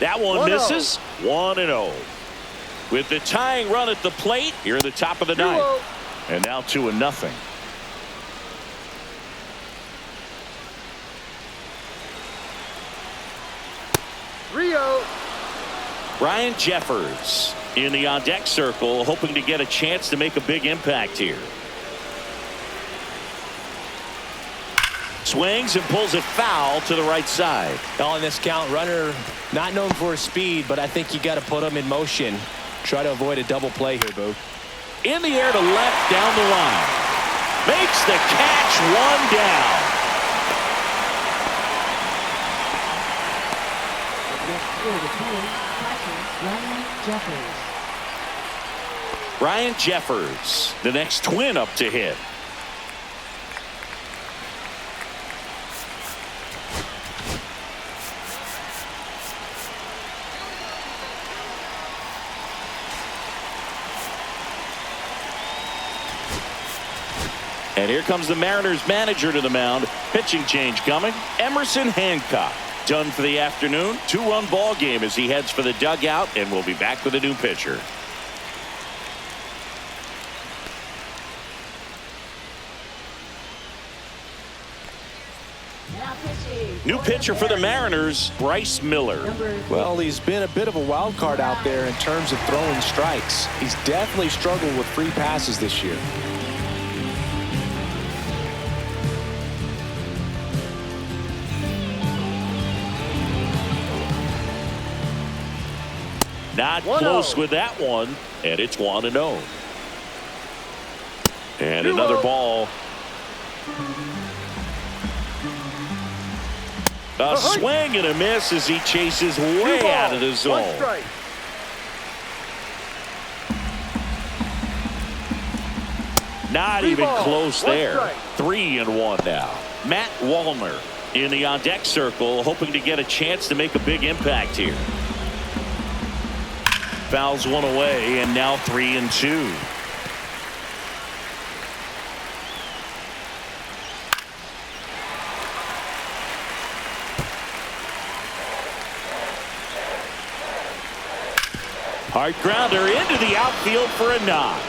That one misses. 1-0. With the tying run at the plate here at the top of the ninth. And now 2-0. Rio. Ryan Jeffers in the on-deck circle, hoping to get a chance to make a big impact here. Swings and pulls it foul to the right side. On this count, runner not known for his speed, but I think you got to put him in motion. Try to avoid a double play here, Boo. In the air to left, down the line. Makes the catch, one down. For the Twins, catcher Ryan Jeffers. Ryan Jeffers, the next Twin up to hit. And here comes the Mariners manager to the mound. Pitching change coming. Emerson Hancock. Done for the afternoon. 2-run ball game as he heads for the dugout, and we'll be back with a new pitcher. Now pitching. New pitcher for the Mariners, Bryce Miller. Well, he's been a bit of a wild card out there in terms of throwing strikes. He's definitely struggled with free passes this year. Not close with that one, and it's 1-0. And another ball. A swing and a miss as he chases way out of the zone. Not even close there. 3-1 now. Matt Wallner in the on-deck circle, hoping to get a chance to make a big impact here. Fouls one away, and now 3-2. Hard grounder into the outfield for a knock.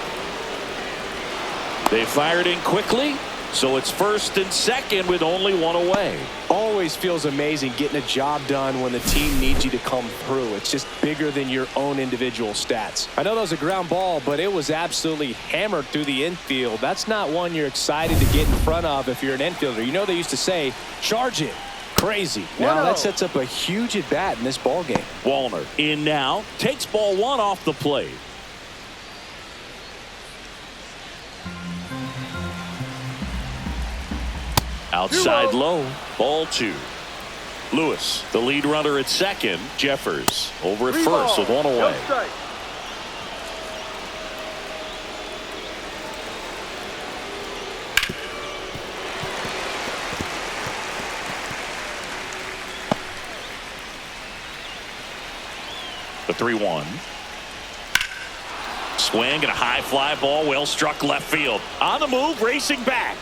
They fired in quickly, so it's first and second with only one away. Always feels amazing getting a job done when the team needs you to come through. It's just bigger than your own individual stats. I know that was a ground ball, but it was absolutely hammered through the infield. That's not one you're excited to get in front of if you're an infielder. You know they used to say, charge it. Crazy. Now that sets up a huge at bat in this ball game. Wallner in now, takes ball one off the plate. Outside low, ball 2. Lewis, the lead runner at second. Jeffers over at first with one away. The 3-1. Swing and a high fly ball, well struck left field. On the move, racing back.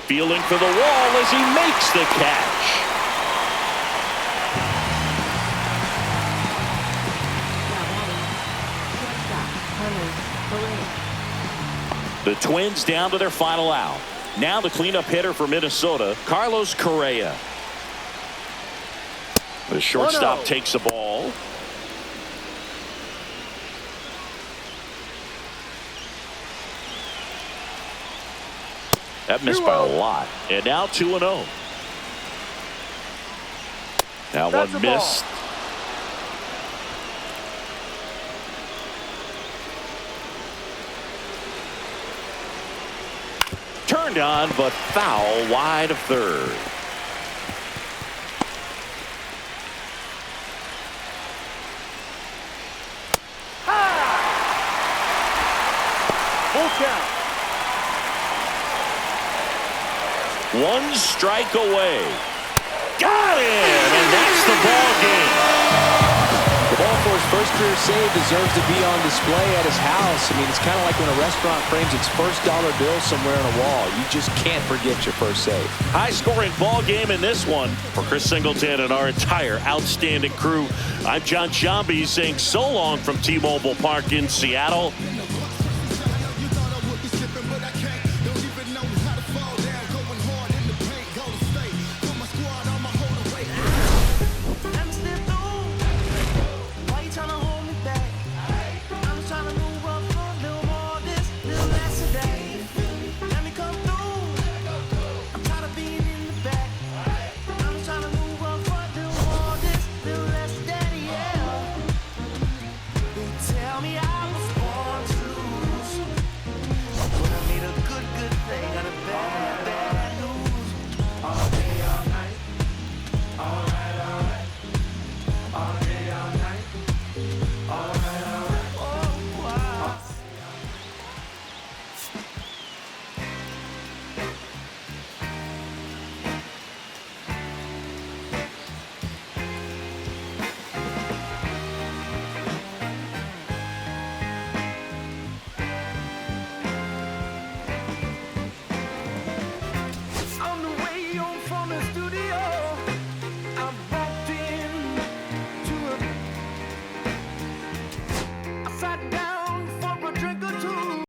Feeling for the wall as he makes the catch. The Twins down to their final out. Now the cleanup hitter for Minnesota, Carlos Correa. The shortstop takes the ball. That missed by a lot. And now 2-0. That one missed. Turned on, but foul wide of third. Full count. One strike away. Got him, and that's the ball game. The ball for his first career save deserves to be on display at his house. I mean, it's kind of like when a restaurant frames its first dollar bill somewhere on a wall. You just can't forget your first save. High-scoring ball game in this one. For Chris Singleton and our entire outstanding crew, I'm John Shambi saying so long from T-Mobile Park in Seattle.